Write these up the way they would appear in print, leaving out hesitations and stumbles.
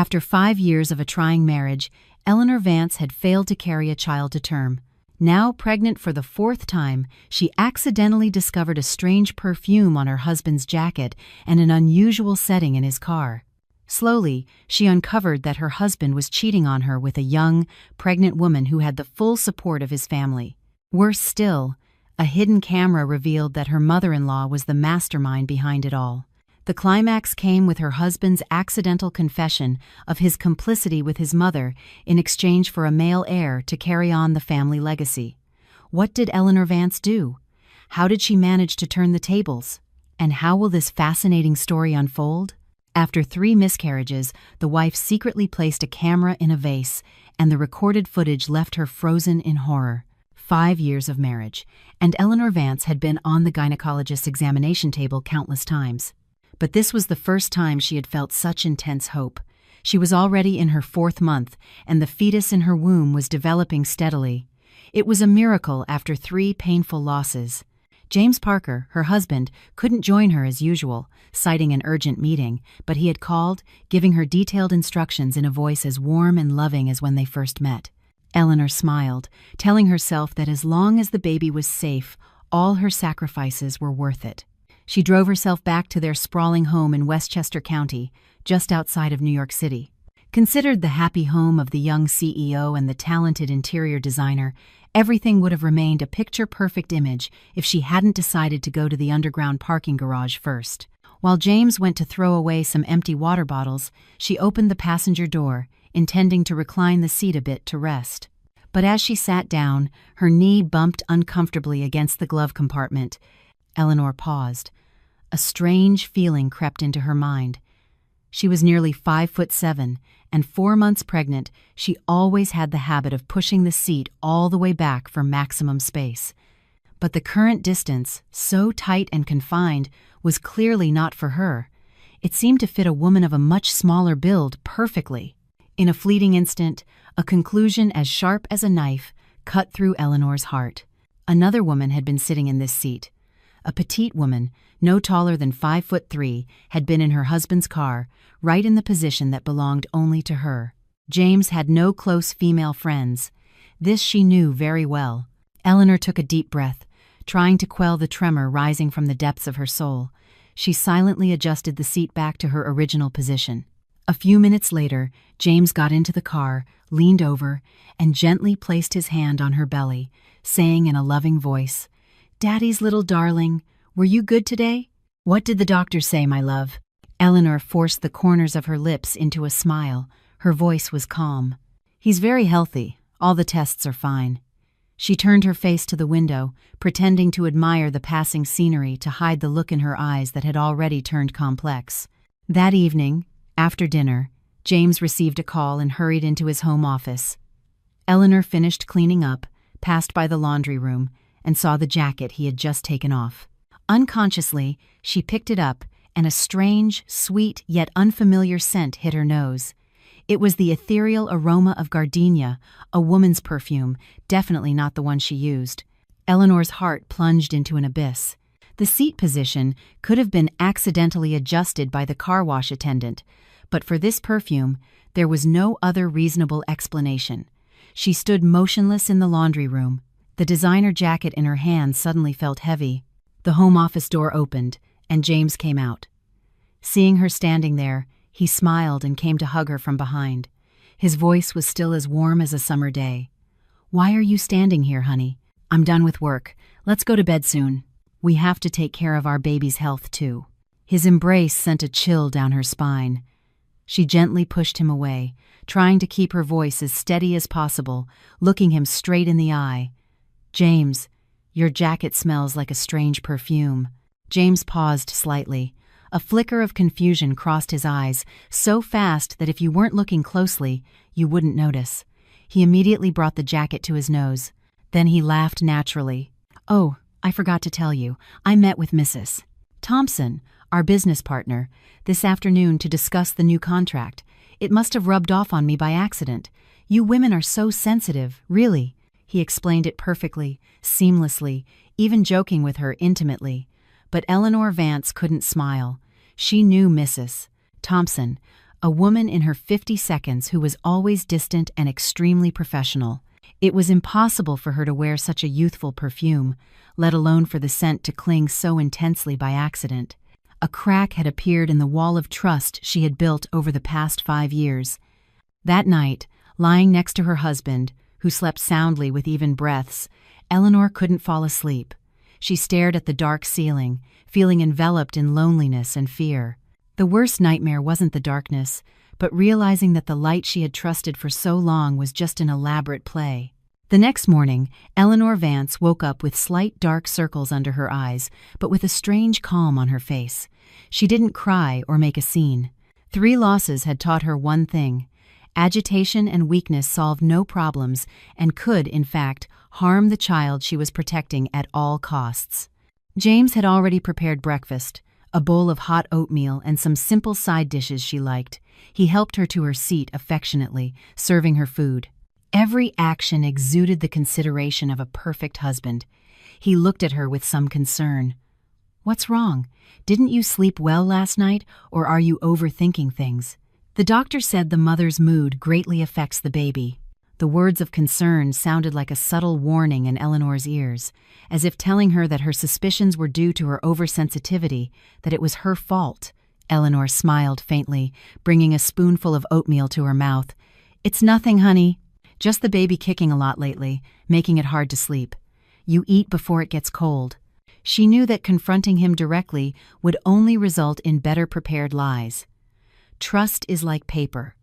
After 5 years of a trying marriage, Eleanor Vance had failed to carry a child to term. Now pregnant for the 4th time, she accidentally discovered a strange perfume on her husband's jacket and an unusual setting in his car. Slowly, she uncovered that her husband was cheating on her with a young, pregnant woman who had the full support of his family. Worse still, a hidden camera revealed that her mother-in-law was the mastermind behind it all. The climax came with her husband's accidental confession of his complicity with his mother in exchange for a male heir to carry on the family legacy. What did Eleanor Vance do? How did she manage to turn the tables? And how will this fascinating story unfold? After 3 miscarriages, the wife secretly placed a camera in a vase, and the recorded footage left her frozen in horror. 5 years of marriage, and Eleanor Vance had been on the gynecologist's examination table countless times. But this was the first time she had felt such intense hope. She was already in her 4th month, and the fetus in her womb was developing steadily. It was a miracle after 3 painful losses. James Parker, her husband, couldn't join her as usual, citing an urgent meeting, but he had called, giving her detailed instructions in a voice as warm and loving as when they first met. Eleanor smiled, telling herself that as long as the baby was safe, all her sacrifices were worth it. She drove herself back to their sprawling home in Westchester County, just outside of New York City. Considered the happy home of the young CEO and the talented interior designer, everything would have remained a picture-perfect image if she hadn't decided to go to the underground parking garage first. While James went to throw away some empty water bottles, she opened the passenger door, intending to recline the seat a bit to rest. But as she sat down, her knee bumped uncomfortably against the glove compartment. Eleanor paused. A strange feeling crept into her mind. She was nearly 5'7", and 4 months pregnant, she always had the habit of pushing the seat all the way back for maximum space. But the current distance, so tight and confined, was clearly not for her. It seemed to fit a woman of a much smaller build perfectly. In a fleeting instant, a conclusion as sharp as a knife cut through Eleanor's heart. Another woman had been sitting in this seat. A petite woman, no taller than 5'3", had been in her husband's car, right in the position that belonged only to her. James had no close female friends. This she knew very well. Eleanor took a deep breath, trying to quell the tremor rising from the depths of her soul. She silently adjusted the seat back to her original position. A few minutes later, James got into the car, leaned over, and gently placed his hand on her belly, saying in a loving voice, "Daddy's little darling, were you good today? What did the doctor say, my love?" Eleanor forced the corners of her lips into a smile. Her voice was calm. "He's very healthy. All the tests are fine." She turned her face to the window, pretending to admire the passing scenery to hide the look in her eyes that had already turned complex. That evening, after dinner, James received a call and hurried into his home office. Eleanor finished cleaning up, passed by the laundry room, and saw the jacket he had just taken off. Unconsciously, she picked it up, and a strange, sweet, yet unfamiliar scent hit her nose. It was the ethereal aroma of gardenia, a woman's perfume, definitely not the one she used. Eleanor's heart plunged into an abyss. The seat position could have been accidentally adjusted by the car wash attendant, but for this perfume, there was no other reasonable explanation. She stood motionless in the laundry room. The designer jacket in her hand suddenly felt heavy. The home office door opened, and James came out. Seeing her standing there, he smiled and came to hug her from behind. His voice was still as warm as a summer day. "Why are you standing here, honey? I'm done with work. Let's go to bed soon. We have to take care of our baby's health, too." His embrace sent a chill down her spine. She gently pushed him away, trying to keep her voice as steady as possible, looking him straight in the eye. "James, your jacket smells like a strange perfume." James paused slightly. A flicker of confusion crossed his eyes, so fast that if you weren't looking closely, you wouldn't notice. He immediately brought the jacket to his nose. Then he laughed naturally. "Oh, I forgot to tell you, I met with Mrs. Thompson, our business partner, this afternoon to discuss the new contract. It must have rubbed off on me by accident. You women are so sensitive, really." He explained it perfectly, seamlessly, even joking with her intimately. But Eleanor Vance couldn't smile. She knew Mrs. Thompson, a woman in her 50s who was always distant and extremely professional. It was impossible for her to wear such a youthful perfume, let alone for the scent to cling so intensely by accident. A crack had appeared in the wall of trust she had built over the past 5 years. That night, lying next to her husband, who slept soundly with even breaths, Eleanor couldn't fall asleep. She stared at the dark ceiling, feeling enveloped in loneliness and fear. The worst nightmare wasn't the darkness, but realizing that the light she had trusted for so long was just an elaborate play. The next morning, Eleanor Vance woke up with slight dark circles under her eyes, but with a strange calm on her face. She didn't cry or make a scene. 3 losses had taught her one thing: agitation and weakness solved no problems and could, in fact, harm the child she was protecting at all costs. James had already prepared breakfast, a bowl of hot oatmeal and some simple side dishes she liked. He helped her to her seat affectionately, serving her food. Every action exuded the consideration of a perfect husband. He looked at her with some concern. "What's wrong? Didn't you sleep well last night, or are you overthinking things?" The doctor said the mother's mood greatly affects the baby. The words of concern sounded like a subtle warning in Eleanor's ears, as if telling her that her suspicions were due to her oversensitivity, that it was her fault. Eleanor smiled faintly, bringing a spoonful of oatmeal to her mouth. "It's nothing, honey. Just the baby kicking a lot lately, making it hard to sleep. You eat before it gets cold." She knew that confronting him directly would only result in better prepared lies. Trust is like paper.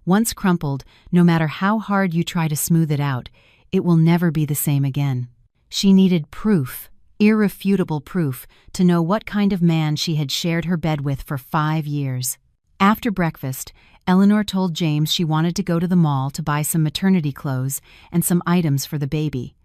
Once crumpled, no matter how hard you try to smooth it out, it will never be the same again. She needed proof, irrefutable proof, to know what kind of man she had shared her bed with for 5 years. After breakfast, Eleanor told James she wanted to go to the mall to buy some maternity clothes and some items for the baby.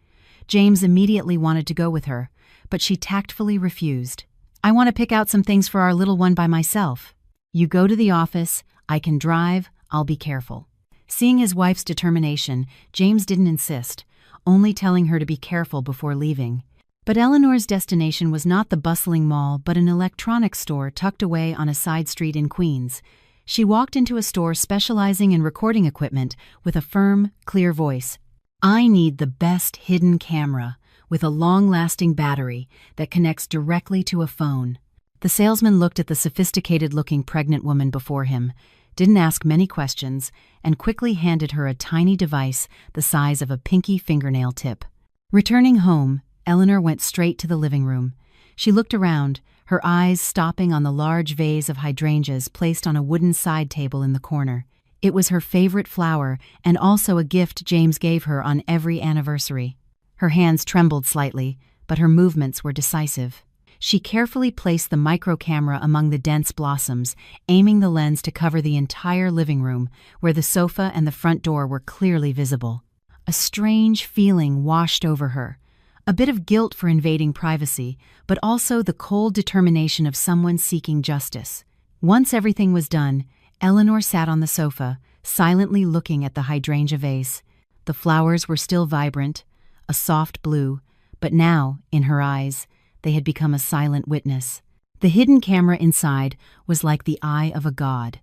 James immediately wanted to go with her, but she tactfully refused. "I want to pick out some things for our little one by myself. You go to the office, I can drive, I'll be careful." Seeing his wife's determination, James didn't insist, only telling her to be careful before leaving. But Eleanor's destination was not the bustling mall, but an electronics store tucked away on a side street in Queens. She walked into a store specializing in recording equipment with a firm, clear voice. "I need the best hidden camera with a long-lasting battery that connects directly to a phone." The salesman looked at the sophisticated-looking pregnant woman before him, didn't ask many questions, and quickly handed her a tiny device the size of a pinky fingernail tip. Returning home, Eleanor went straight to the living room. She looked around, her eyes stopping on the large vase of hydrangeas placed on a wooden side table in the corner. It was her favorite flower and also a gift James gave her on every anniversary. Her hands trembled slightly, but her movements were decisive. She carefully placed the micro camera among the dense blossoms, aiming the lens to cover the entire living room, where the sofa and the front door were clearly visible. A strange feeling washed over her. A bit of guilt for invading privacy, but also the cold determination of someone seeking justice. Once everything was done, Eleanor sat on the sofa, silently looking at the hydrangea vase. The flowers were still vibrant, a soft blue, but now, in her eyes, they had become a silent witness. The hidden camera inside was like the eye of a god,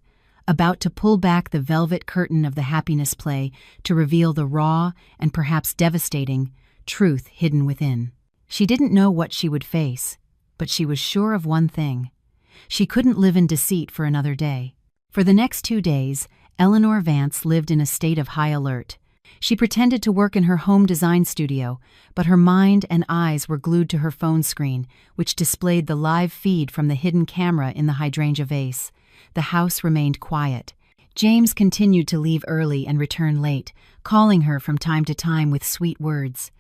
about to pull back the velvet curtain of the happiness play to reveal the raw and perhaps devastating truth hidden within. She didn't know what she would face, but she was sure of one thing. She couldn't live in deceit for another day. For the next 2 days, Eleanor Vance lived in a state of high alert. She pretended to work in her home design studio, but her mind and eyes were glued to her phone screen, which displayed the live feed from the hidden camera in the hydrangea vase. The house remained quiet. James continued to leave early and return late, calling her from time to time with sweet words.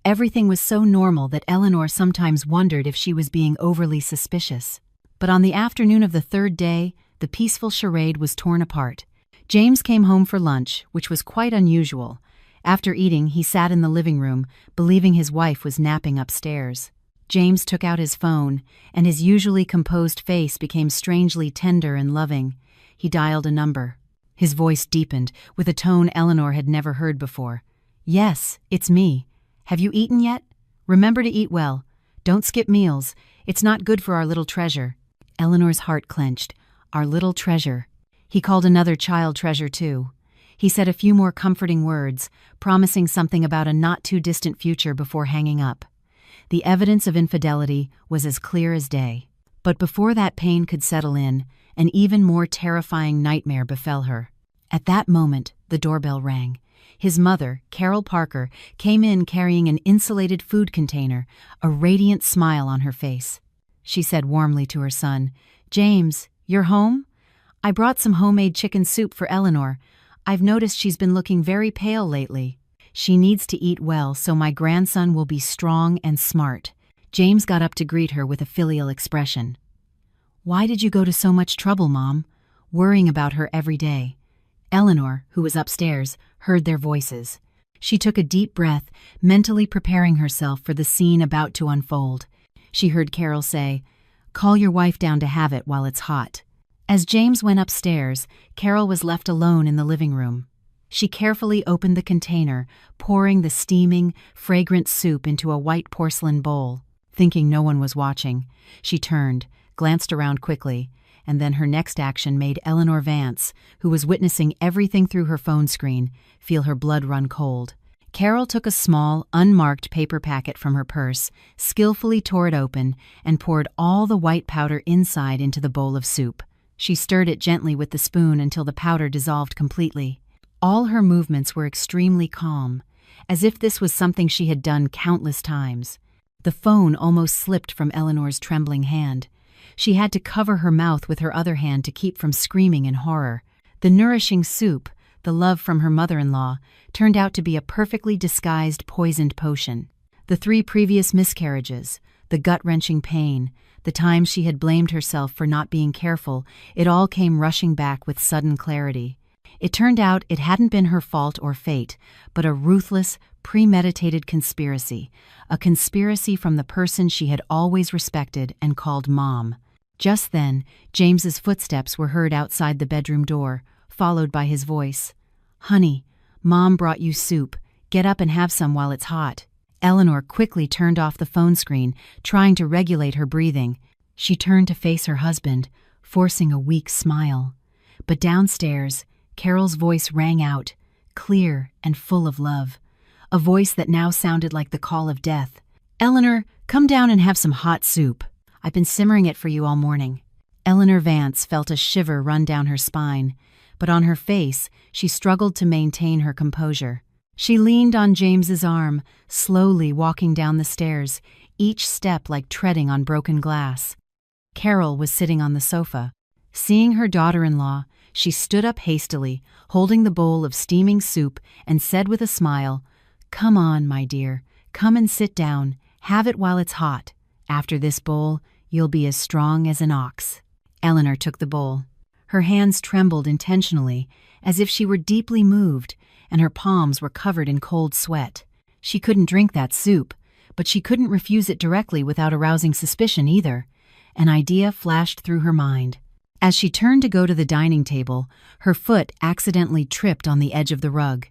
Everything was so normal that Eleanor sometimes wondered if she was being overly suspicious. But on the afternoon of the 3rd day, the peaceful charade was torn apart. James came home for lunch, which was quite unusual. After eating, he sat in the living room, believing his wife was napping upstairs. James took out his phone, and his usually composed face became strangely tender and loving. He dialed a number. His voice deepened, with a tone Eleanor had never heard before. "Yes, it's me. Have you eaten yet? Remember to eat well. Don't skip meals. It's not good for our little treasure." Eleanor's heart clenched. Our little treasure. He called another child treasure too. He said a few more comforting words, promising something about a not-too-distant future before hanging up. The evidence of infidelity was as clear as day. But before that pain could settle in, an even more terrifying nightmare befell her. At that moment, the doorbell rang. His mother, Carol Parker, came in carrying an insulated food container, a radiant smile on her face. She said warmly to her son, "James, you're home? I brought some homemade chicken soup for Eleanor. I've noticed she's been looking very pale lately. She needs to eat well so my grandson will be strong and smart." James got up to greet her with a filial expression. "Why did you go to so much trouble, Mom? Worrying about her every day." Eleanor, who was upstairs, heard their voices. She took a deep breath, mentally preparing herself for the scene about to unfold. She heard Carol say, "Call your wife down to have it while it's hot." As James went upstairs, Carol was left alone in the living room. She carefully opened the container, pouring the steaming, fragrant soup into a white porcelain bowl. Thinking no one was watching, she turned, glanced around quickly, and then her next action made Eleanor Vance, who was witnessing everything through her phone screen, feel her blood run cold. Carol took a small, unmarked paper packet from her purse, skillfully tore it open, and poured all the white powder inside into the bowl of soup. She stirred it gently with the spoon until the powder dissolved completely. All her movements were extremely calm, as if this was something she had done countless times. The phone almost slipped from Eleanor's trembling hand. She had to cover her mouth with her other hand to keep from screaming in horror. The nourishing soup, the love from her mother-in-law, turned out to be a perfectly disguised poisoned potion. The 3 previous miscarriages, the gut-wrenching pain, the times she had blamed herself for not being careful, it all came rushing back with sudden clarity. It turned out it hadn't been her fault or fate, but a ruthless, premeditated conspiracy, a conspiracy from the person she had always respected and called Mom. Just then, James's footsteps were heard outside the bedroom door, followed by his voice. "Honey, Mom brought you soup. Get up and have some while it's hot." Eleanor quickly turned off the phone screen, trying to regulate her breathing. She turned to face her husband, forcing a weak smile. But downstairs, Carol's voice rang out, clear and full of love. A voice that now sounded like the call of death. "Eleanor, come down and have some hot soup. I've been simmering it for you all morning." Eleanor Vance felt a shiver run down her spine, but on her face, she struggled to maintain her composure. She leaned on James's arm, slowly walking down the stairs, each step like treading on broken glass. Carol was sitting on the sofa. Seeing her daughter-in-law, she stood up hastily, holding the bowl of steaming soup, and said with a smile, "Come on, my dear, come and sit down, have it while it's hot. After this bowl, you'll be as strong as an ox." Eleanor took the bowl. Her hands trembled intentionally, as if she were deeply moved, and her palms were covered in cold sweat. She couldn't drink that soup, but she couldn't refuse it directly without arousing suspicion either. An idea flashed through her mind. As she turned to go to the dining table, her foot accidentally tripped on the edge of the rug.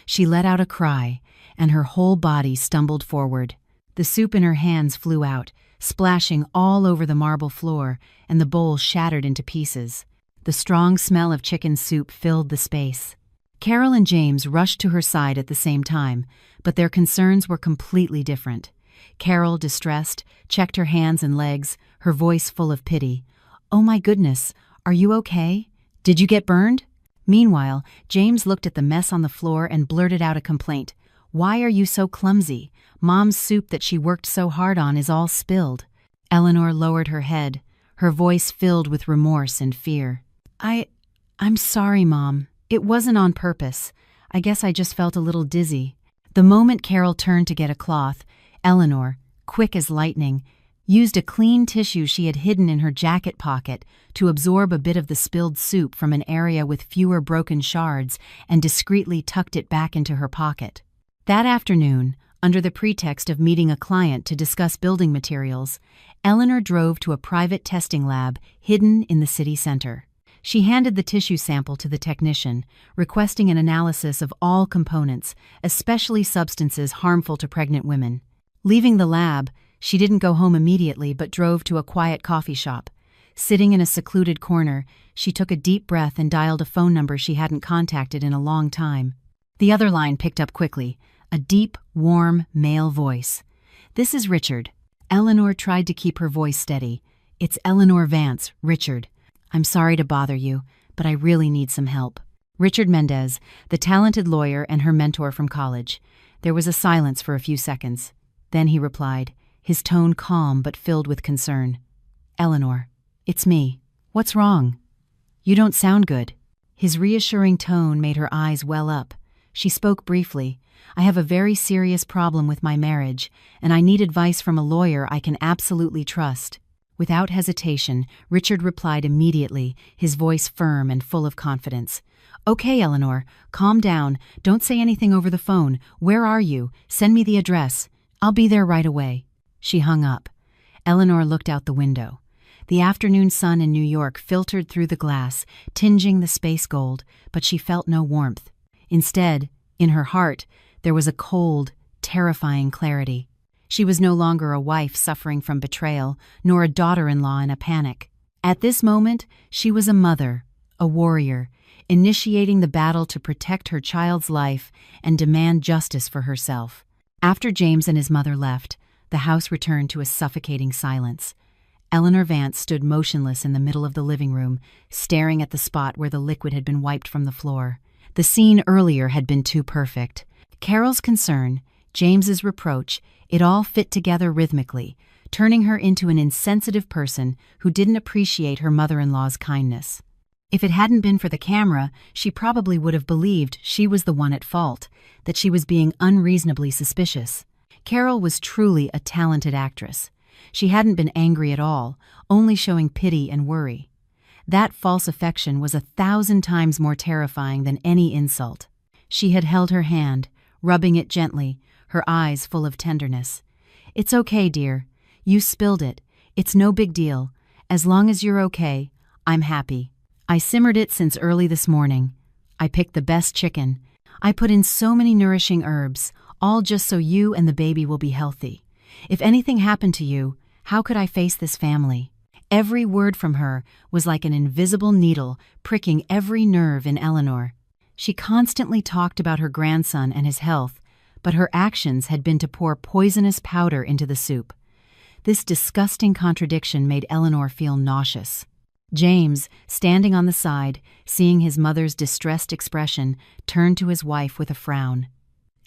She let out a cry, and her whole body stumbled forward. The soup in her hands flew out, splashing all over the marble floor, and the bowl shattered into pieces. The strong smell of chicken soup filled the space. Carol and James rushed to her side at the same time, but their concerns were completely different. Carol, distressed, checked her hands and legs, her voice full of pity. "Oh my goodness, are you okay? Did you get burned?" Meanwhile, James looked at the mess on the floor and blurted out a complaint. "Why are you so clumsy? Mom's soup that she worked so hard on is all spilled." Eleanor lowered her head, her voice filled with remorse and fear. I'm sorry, Mom. It wasn't on purpose. I guess I just felt a little dizzy." The moment Carol turned to get a cloth, Eleanor, quick as lightning, used a clean tissue she had hidden in her jacket pocket to absorb a bit of the spilled soup from an area with fewer broken shards and discreetly tucked it back into her pocket. That afternoon, under the pretext of meeting a client to discuss building materials, Eleanor drove to a private testing lab hidden in the city center. She handed the tissue sample to the technician, requesting an analysis of all components, especially substances harmful to pregnant women. Leaving the lab, she didn't go home immediately but drove to a quiet coffee shop. Sitting in a secluded corner, she took a deep breath and dialed a phone number she hadn't contacted in a long time. The other line picked up quickly, a deep, warm, male voice. "This is Richard." Eleanor tried to keep her voice steady. "It's Eleanor Vance, Richard. I'm sorry to bother you, but I really need some help." Richard Mendez, the talented lawyer and her mentor from college. There was a silence for a few seconds. Then he replied, his tone calm but filled with concern. "Eleanor, it's me. What's wrong? You don't sound good." His reassuring tone made her eyes well up. She spoke briefly. "I have a very serious problem with my marriage, and I need advice from a lawyer I can absolutely trust." Without hesitation, Richard replied immediately, his voice firm and full of confidence. "Okay, Eleanor, calm down. Don't say anything over the phone. Where are you? Send me the address. I'll be there right away." She hung up. Eleanor looked out the window. The afternoon sun in New York filtered through the glass, tinging the space gold, but she felt no warmth. Instead, in her heart, there was a cold, terrifying clarity. She was no longer a wife suffering from betrayal, nor a daughter-in-law in a panic. At this moment, she was a mother, a warrior, initiating the battle to protect her child's life and demand justice for herself. After James and his mother left, the house returned to a suffocating silence. Eleanor Vance stood motionless in the middle of the living room, staring at the spot where the liquid had been wiped from the floor. The scene earlier had been too perfect. Carol's concern, James's reproach, it all fit together rhythmically, turning her into an insensitive person who didn't appreciate her mother-in-law's kindness. If it hadn't been for the camera, she probably would have believed she was the one at fault, that she was being unreasonably suspicious. Carol was truly a talented actress. She hadn't been angry at all, only showing pity and worry. That false affection was 1,000 times more terrifying than any insult. She had held her hand, rubbing it gently, her eyes full of tenderness. "It's okay, dear. You spilled it. It's no big deal. As long as you're okay, I'm happy. I simmered it since early this morning. I picked the best chicken. I put in so many nourishing herbs, all just so you and the baby will be healthy. If anything happened to you, how could I face this family?" Every word from her was like an invisible needle pricking every nerve in Eleanor. She constantly talked about her grandson and his health, but her actions had been to pour poisonous powder into the soup. This disgusting contradiction made Eleanor feel nauseous. James, standing on the side, seeing his mother's distressed expression, turned to his wife with a frown.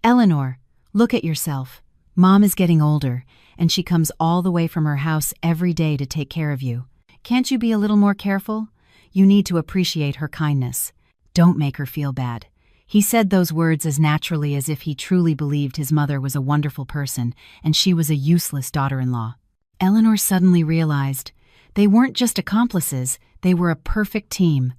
"Eleanor, look at yourself. Mom is getting older, and she comes all the way from her house every day to take care of you. Can't you be a little more careful? You need to appreciate her kindness. Don't make her feel bad." He said those words as naturally as if he truly believed his mother was a wonderful person and she was a useless daughter-in-law. Eleanor suddenly realized they weren't just accomplices, they were a perfect team.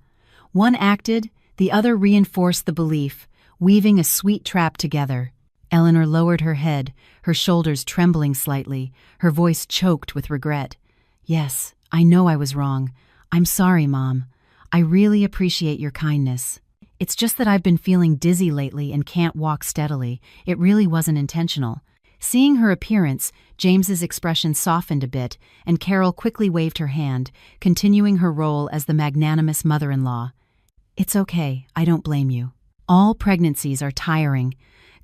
One acted, the other reinforced the belief, weaving a sweet trap together. Eleanor lowered her head, her shoulders trembling slightly, her voice choked with regret. "Yes, I know I was wrong. I'm sorry, Mom. I really appreciate your kindness. It's just that I've been feeling dizzy lately and can't walk steadily. It really wasn't intentional." Seeing her appearance, James's expression softened a bit, and Carol quickly waved her hand, continuing her role as the magnanimous mother-in-law. "It's okay, I don't blame you. All pregnancies are tiring.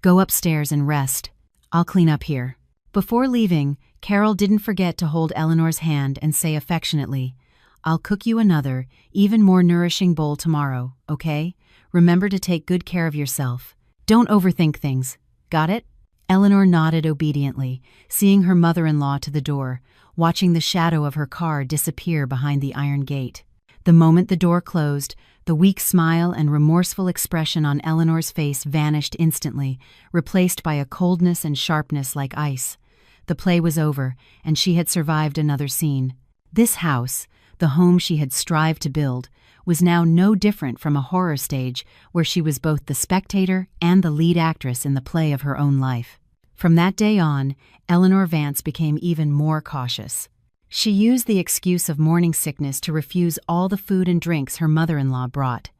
Go upstairs and rest. I'll clean up here." Before leaving, Carol didn't forget to hold Eleanor's hand and say affectionately, "I'll cook you another, even more nourishing bowl tomorrow, okay? Remember to take good care of yourself. Don't overthink things. Got it?" Eleanor nodded obediently, seeing her mother-in-law to the door, watching the shadow of her car disappear behind the iron gate. The moment the door closed, the weak smile and remorseful expression on Eleanor's face vanished instantly, replaced by a coldness and sharpness like ice. The play was over, and she had survived another scene. This house, the home she had strived to build, was now no different from a horror stage where she was both the spectator and the lead actress in the play of her own life. From that day on, Eleanor Vance became even more cautious. She used the excuse of morning sickness to refuse all the food and drinks her mother-in-law brought.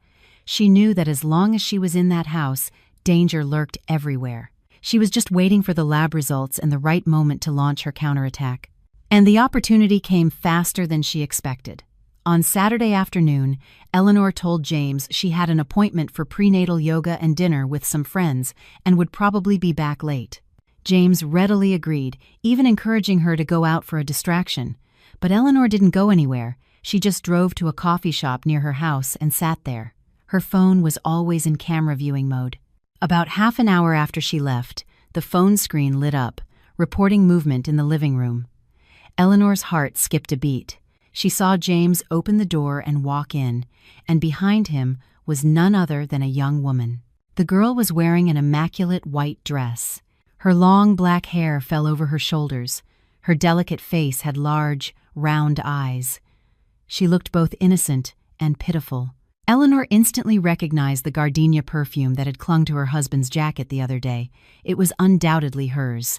She knew that as long as she was in that house, danger lurked everywhere. She was just waiting for the lab results and the right moment to launch her counterattack. And the opportunity came faster than she expected. On Saturday afternoon, Eleanor told James she had an appointment for prenatal yoga and dinner with some friends and would probably be back late. James readily agreed, even encouraging her to go out for a distraction. But Eleanor didn't go anywhere. She just drove to a coffee shop near her house and sat there. Her phone was always in camera viewing mode. About half an hour after she left, the phone screen lit up, reporting movement in the living room. Eleanor's heart skipped a beat. She saw James open the door and walk in, and behind him was none other than a young woman. The girl was wearing an immaculate white dress. Her long black hair fell over her shoulders. Her delicate face had large, round eyes. She looked both innocent and pitiful. Eleanor instantly recognized the gardenia perfume that had clung to her husband's jacket the other day. It was undoubtedly hers.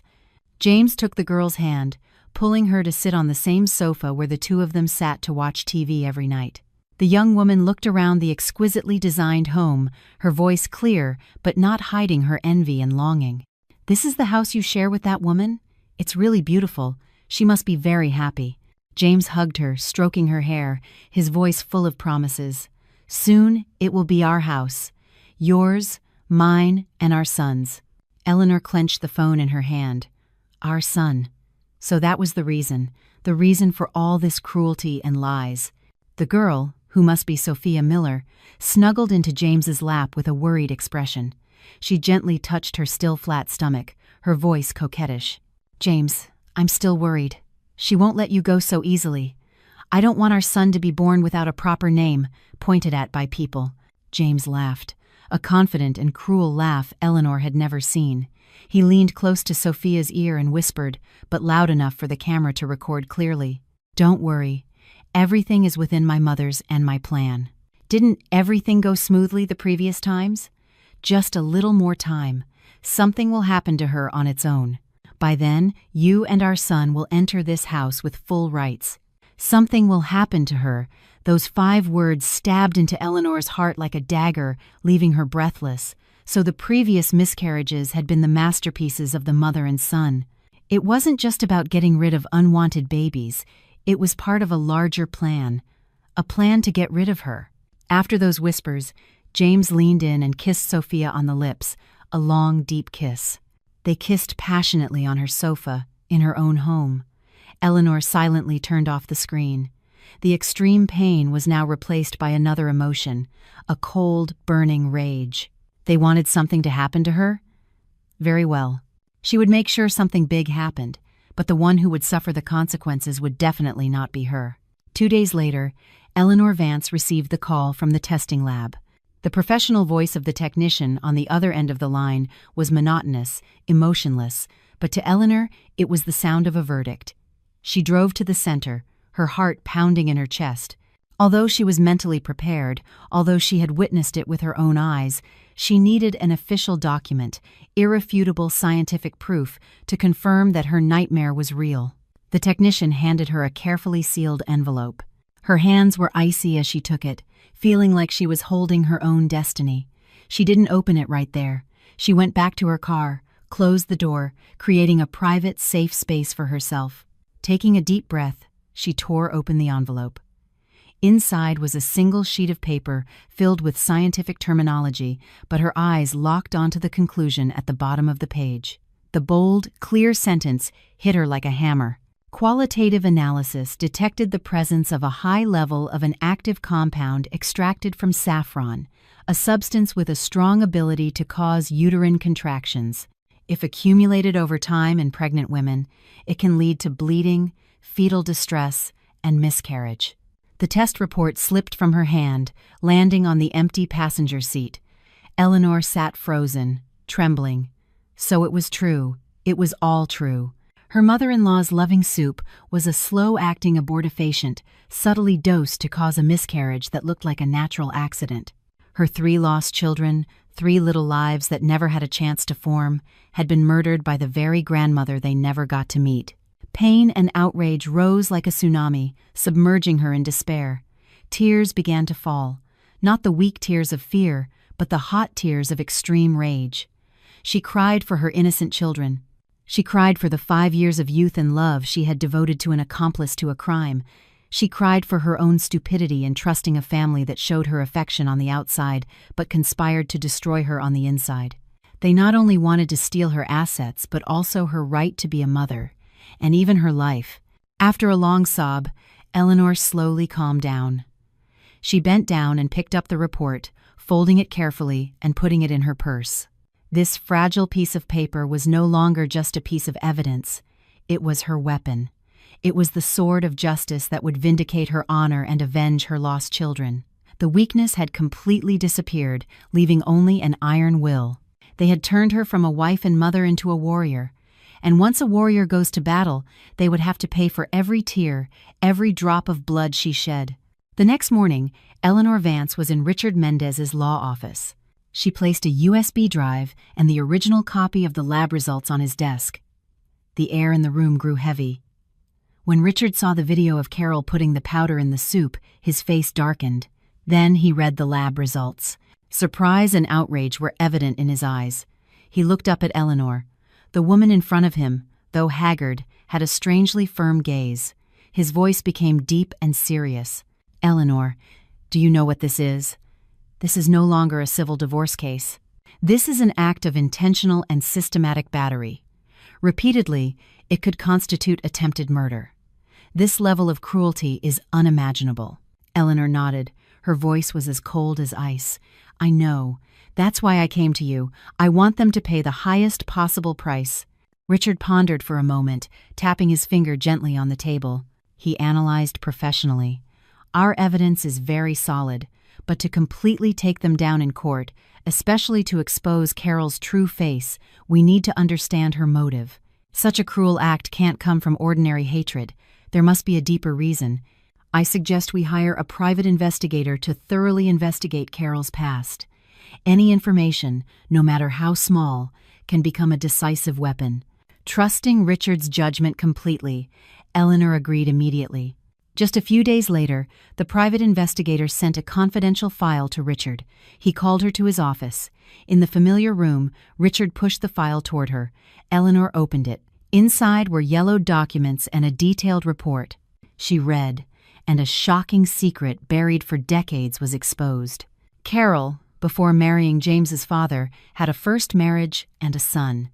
James took the girl's hand, pulling her to sit on the same sofa where the two of them sat to watch TV every night. The young woman looked around the exquisitely designed home, her voice clear but not hiding her envy and longing. "This is the house you share with that woman? It's really beautiful. She must be very happy." James hugged her, stroking her hair, his voice full of promises. "Soon it will be our house. Yours, mine, and our son's." Eleanor clenched the phone in her hand. Our son. So that was the reason for all this cruelty and lies. The girl, who must be Sophia Miller, snuggled into James's lap with a worried expression. She gently touched her still flat stomach, her voice coquettish. "James, I'm still worried. She won't let you go so easily. I don't want our son to be born without a proper name, pointed at by people." James laughed, a confident and cruel laugh Eleanor had never seen. He leaned close to Sophia's ear and whispered, but loud enough for the camera to record clearly. "Don't worry. Everything is within my mother's and my plan. Didn't everything go smoothly the previous times? Just a little more time. Something will happen to her on its own. By then, you and our son will enter this house with full rights. Something will happen to her." Those 5 words stabbed into Eleanor's heart like a dagger, leaving her breathless. So the previous miscarriages had been the masterpieces of the mother and son. It wasn't just about getting rid of unwanted babies. It was part of a larger plan. A plan to get rid of her. After those whispers, James leaned in and kissed Sophia on the lips, a long, deep kiss. They kissed passionately on her sofa, in her own home. Eleanor silently turned off the screen. The extreme pain was now replaced by another emotion, a cold, burning rage. They wanted something to happen to her? Very well. She would make sure something big happened, but the one who would suffer the consequences would definitely not be her. 2 days later, Eleanor Vance received the call from the testing lab. The professional voice of the technician on the other end of the line was monotonous, emotionless, but to Eleanor it was the sound of a verdict. She drove to the center, her heart pounding in her chest. Although she was mentally prepared, although she had witnessed it with her own eyes, she needed an official document, irrefutable scientific proof, to confirm that her nightmare was real. The technician handed her a carefully sealed envelope. Her hands were icy as she took it, feeling like she was holding her own destiny. She didn't open it right there. She went back to her car, closed the door, creating a private, safe space for herself. Taking a deep breath, she tore open the envelope. Inside was a single sheet of paper filled with scientific terminology, but her eyes locked onto the conclusion at the bottom of the page. The bold, clear sentence hit her like a hammer. Qualitative analysis detected the presence of a high level of an active compound extracted from saffron, a substance with a strong ability to cause uterine contractions. If accumulated over time in pregnant women, it can lead to bleeding, fetal distress, and miscarriage. The test report slipped from her hand, landing on the empty passenger seat. Eleanor sat frozen, trembling. So it was true. It was all true. Her mother-in-law's loving soup was a slow-acting abortifacient, subtly dosed to cause a miscarriage that looked like a natural accident. Her 3 lost children, 3 little lives that never had a chance to form, had been murdered by the very grandmother they never got to meet. Pain and outrage rose like a tsunami, submerging her in despair. Tears began to fall, not the weak tears of fear, but the hot tears of extreme rage. She cried for her innocent children. She cried for the 5 years of youth and love she had devoted to an accomplice to a crime. She cried for her own stupidity in trusting a family that showed her affection on the outside but conspired to destroy her on the inside. They not only wanted to steal her assets but also her right to be a mother, and even her life. After a long sob, Eleanor slowly calmed down. She bent down and picked up the report, folding it carefully and putting it in her purse. This fragile piece of paper was no longer just a piece of evidence. It was her weapon. It was the sword of justice that would vindicate her honor and avenge her lost children. The weakness had completely disappeared, leaving only an iron will. They had turned her from a wife and mother into a warrior. And once a warrior goes to battle, they would have to pay for every tear, every drop of blood she shed. The next morning, Eleanor Vance was in Richard Mendez's law office. She placed a USB drive and the original copy of the lab results on his desk. The air in the room grew heavy. When Richard saw the video of Carol putting the powder in the soup, his face darkened. Then he read the lab results. Surprise and outrage were evident in his eyes. He looked up at Eleanor. The woman in front of him, though haggard, had a strangely firm gaze. His voice became deep and serious. "Eleanor, do you know what this is? This is no longer a civil divorce case. This is an act of intentional and systematic battery. Repeatedly, it could constitute attempted murder. This level of cruelty is unimaginable." Eleanor nodded. Her voice was as cold as ice. "I know. That's why I came to you. I want them to pay the highest possible price." Richard pondered for a moment, tapping his finger gently on the table. He analyzed professionally. "Our evidence is very solid, but to completely take them down in court, especially to expose Carol's true face, we need to understand her motive. Such a cruel act can't come from ordinary hatred. There must be a deeper reason. I suggest we hire a private investigator to thoroughly investigate Carol's past. Any information, no matter how small, can become a decisive weapon." Trusting Richard's judgment completely, Eleanor agreed immediately. Just a few days later, the private investigator sent a confidential file to Richard. He called her to his office. In the familiar room, Richard pushed the file toward her. Eleanor opened it. Inside were yellowed documents and a detailed report. She read, and a shocking secret buried for decades was exposed. Carol, before marrying James's father, had a first marriage and a son.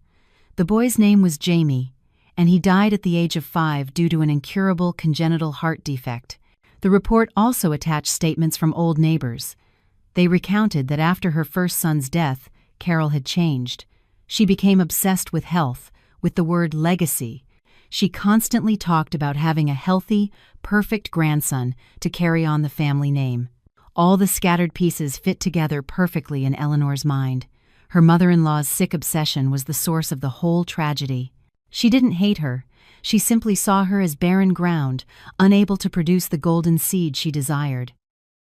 The boy's name was Jamie, and he died at the age of 5 due to an incurable congenital heart defect. The report also attached statements from old neighbors. They recounted that after her first son's death, Carol had changed. She became obsessed with health, with the word legacy. She constantly talked about having a healthy, perfect grandson to carry on the family name. All the scattered pieces fit together perfectly in Eleanor's mind. Her mother-in-law's sick obsession was the source of the whole tragedy. She didn't hate her. She simply saw her as barren ground, unable to produce the golden seed she desired.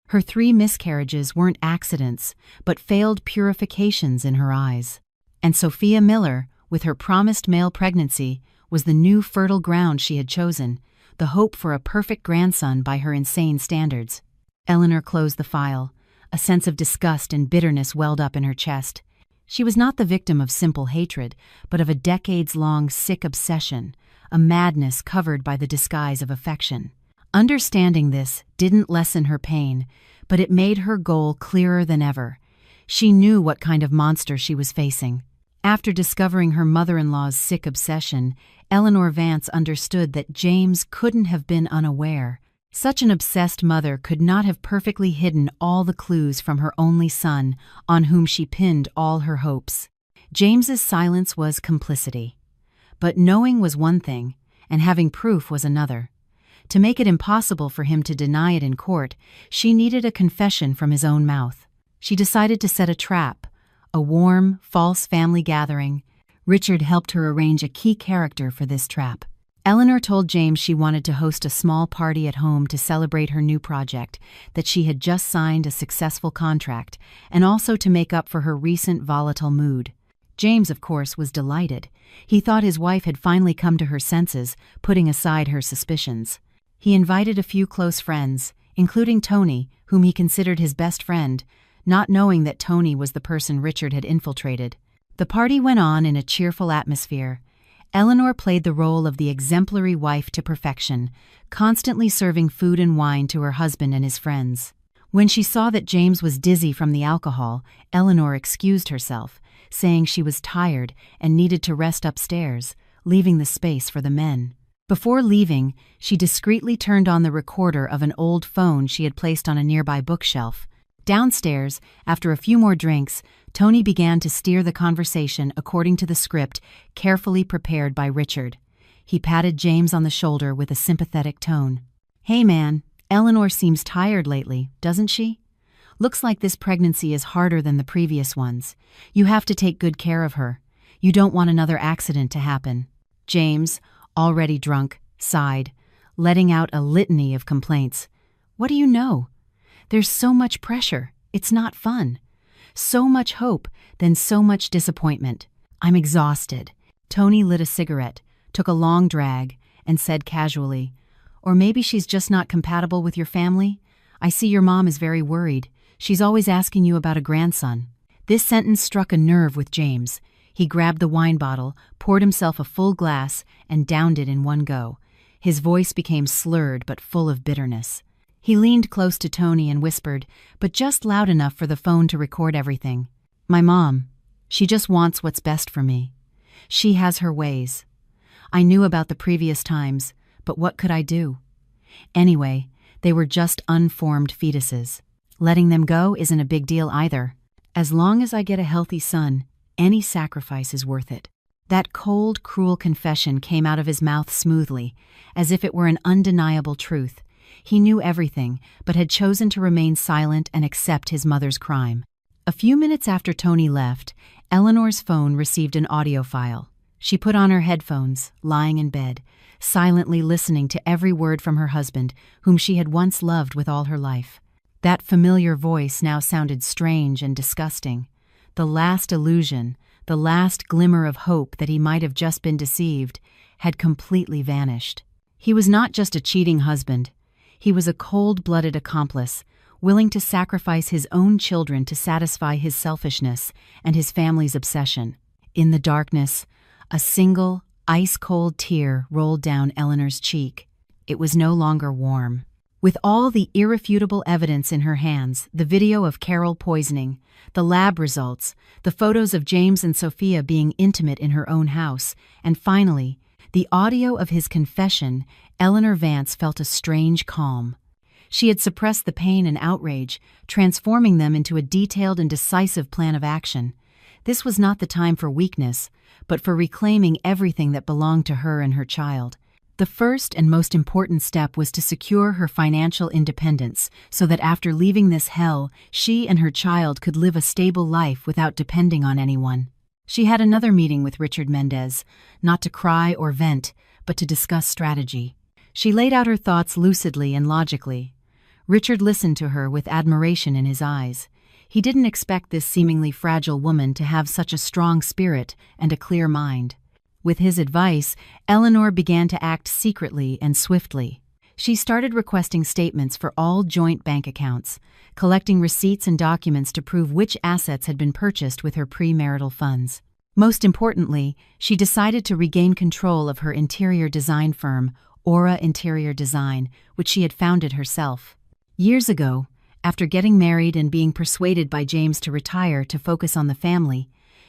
Her 3 miscarriages weren't accidents, but failed purifications in her eyes. And Sophia Miller, with her promised male pregnancy, was the new fertile ground she had chosen, the hope for a perfect grandson by her insane standards. Eleanor closed the file. A sense of disgust and bitterness welled up in her chest. She was not the victim of simple hatred, but of a decades-long sick obsession, a madness covered by the disguise of affection. Understanding this didn't lessen her pain, but it made her goal clearer than ever. She knew what kind of monster she was facing. After discovering her mother-in-law's sick obsession, Eleanor Vance understood that James couldn't have been unaware. Such an obsessed mother could not have perfectly hidden all the clues from her only son, on whom she pinned all her hopes. James's silence was complicity. But knowing was one thing, and having proof was another. To make it impossible for him to deny it in court, she needed a confession from his own mouth. She decided to set a trap, a warm, false family gathering. Richard helped her arrange a key character for this trap. Eleanor told James she wanted to host a small party at home to celebrate her new project, that she had just signed a successful contract, and also to make up for her recent volatile mood. James, of course, was delighted. He thought his wife had finally come to her senses, putting aside her suspicions. He invited a few close friends, including Tony, whom he considered his best friend, not knowing that Tony was the person Richard had infiltrated. The party went on in a cheerful atmosphere. Eleanor played the role of the exemplary wife to perfection, constantly serving food and wine to her husband and his friends. When she saw that James was dizzy from the alcohol, Eleanor excused herself, saying she was tired and needed to rest upstairs, leaving the space for the men. Before leaving, she discreetly turned on the recorder of an old phone she had placed on a nearby bookshelf. Downstairs, after a few more drinks, Tony began to steer the conversation according to the script carefully prepared by Richard. He patted James on the shoulder with a sympathetic tone. "Hey man, Eleanor seems tired lately, doesn't she? Looks like this pregnancy is harder than the previous ones. You have to take good care of her. You don't want another accident to happen." James, already drunk, sighed, letting out a litany of complaints. "What do you know? There's so much pressure. It's not fun. So much hope, then so much disappointment. I'm exhausted." Tony lit a cigarette, took a long drag, and said casually, "Or maybe she's just not compatible with your family? I see your mom is very worried. She's always asking you about a grandson." This sentence struck a nerve with James. He grabbed the wine bottle, poured himself a full glass, and downed it in one go. His voice became slurred but full of bitterness. He leaned close to Tony and whispered, but just loud enough for the phone to record everything. "My mom, she just wants what's best for me. She has her ways. I knew about the previous times, but what could I do? Anyway, they were just unformed fetuses. Letting them go isn't a big deal either. As long as I get a healthy son, any sacrifice is worth it." That cold, cruel confession came out of his mouth smoothly, as if it were an undeniable truth. He knew everything, but had chosen to remain silent and accept his mother's crime. A few minutes after Tony left, Eleanor's phone received an audio file. She put on her headphones, lying in bed, silently listening to every word from her husband, whom she had once loved with all her life. That familiar voice now sounded strange and disgusting. The last illusion, the last glimmer of hope that he might have just been deceived, had completely vanished. He was not just a cheating husband. He was a cold-blooded accomplice, willing to sacrifice his own children to satisfy his selfishness and his family's obsession. In the darkness, a single, ice-cold tear rolled down Eleanor's cheek. It was no longer warm. With all the irrefutable evidence in her hands, the video of Carol poisoning, the lab results, the photos of James and Sophia being intimate in her own house, and finally, the audio of his confession, Eleanor Vance felt a strange calm. She had suppressed the pain and outrage, transforming them into a detailed and decisive plan of action. This was not the time for weakness, but for reclaiming everything that belonged to her and her child. The first and most important step was to secure her financial independence, so that after leaving this hell, she and her child could live a stable life without depending on anyone. She had another meeting with Richard Mendez, not to cry or vent, but to discuss strategy. She laid out her thoughts lucidly and logically. Richard listened to her with admiration in his eyes. He didn't expect this seemingly fragile woman to have such a strong spirit and a clear mind. With his advice, Eleanor began to act secretly and swiftly. She started requesting statements for all joint bank accounts, collecting receipts and documents to prove which assets had been purchased with her premarital funds. Most importantly, she decided to regain control of her interior design firm, Aura Interior Design, which she had founded herself. Years ago, after getting married and being persuaded by James to retire to focus on the family,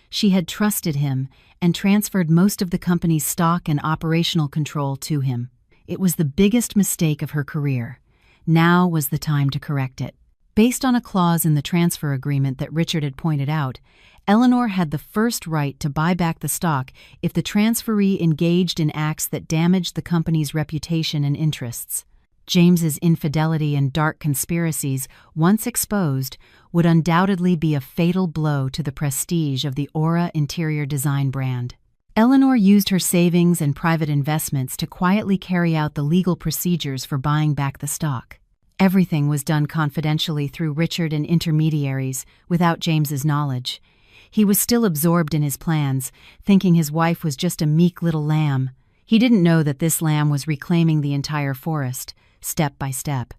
she had trusted him and transferred most of the company's stock and operational control to him. It was the biggest mistake of her career. Now was the time to correct it. Based on a clause in the transfer agreement that Richard had pointed out, Eleanor had the first right to buy back the stock if the transferee engaged in acts that damaged the company's reputation and interests. James's infidelity and dark conspiracies, once exposed, would undoubtedly be a fatal blow to the prestige of the Aura Interior Design brand. Eleanor used her savings and private investments to quietly carry out the legal procedures for buying back the stock. Everything was done confidentially through Richard and intermediaries, without James's knowledge. He was still absorbed in his plans, thinking his wife was just a meek little lamb. He didn't know that this lamb was reclaiming the entire forest, step by step.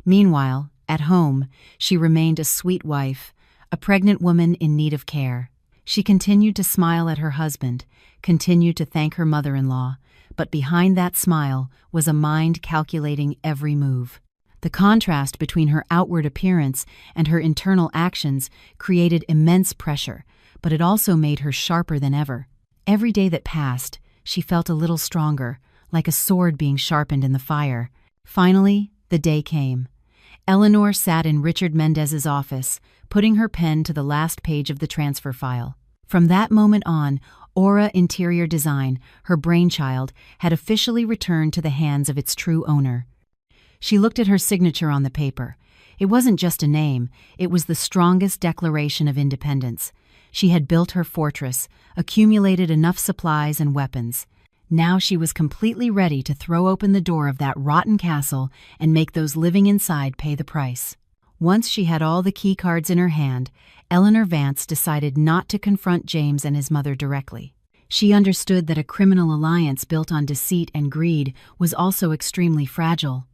Meanwhile, at home, she remained a sweet wife, a pregnant woman in need of care. She continued to smile at her husband, continued to thank her mother-in-law, but behind that smile was a mind calculating every move. The contrast between her outward appearance and her internal actions created immense pressure, but it also made her sharper than ever. Every day that passed, she felt a little stronger, like a sword being sharpened in the fire. Finally, the day came. Eleanor sat in Richard Mendez's office, putting her pen to the last page of the transfer file. From that moment on, Aura Interior Design, her brainchild, had officially returned to the hands of its true owner. She looked at her signature on the paper. It wasn't just a name, it was the strongest declaration of independence. She had built her fortress, accumulated enough supplies and weapons. Now she was completely ready to throw open the door of that rotten castle and make those living inside pay the price. Once she had all the key cards in her hand, Eleanor Vance decided not to confront James and his mother directly. She understood that a criminal alliance built on deceit and greed was also extremely fragile.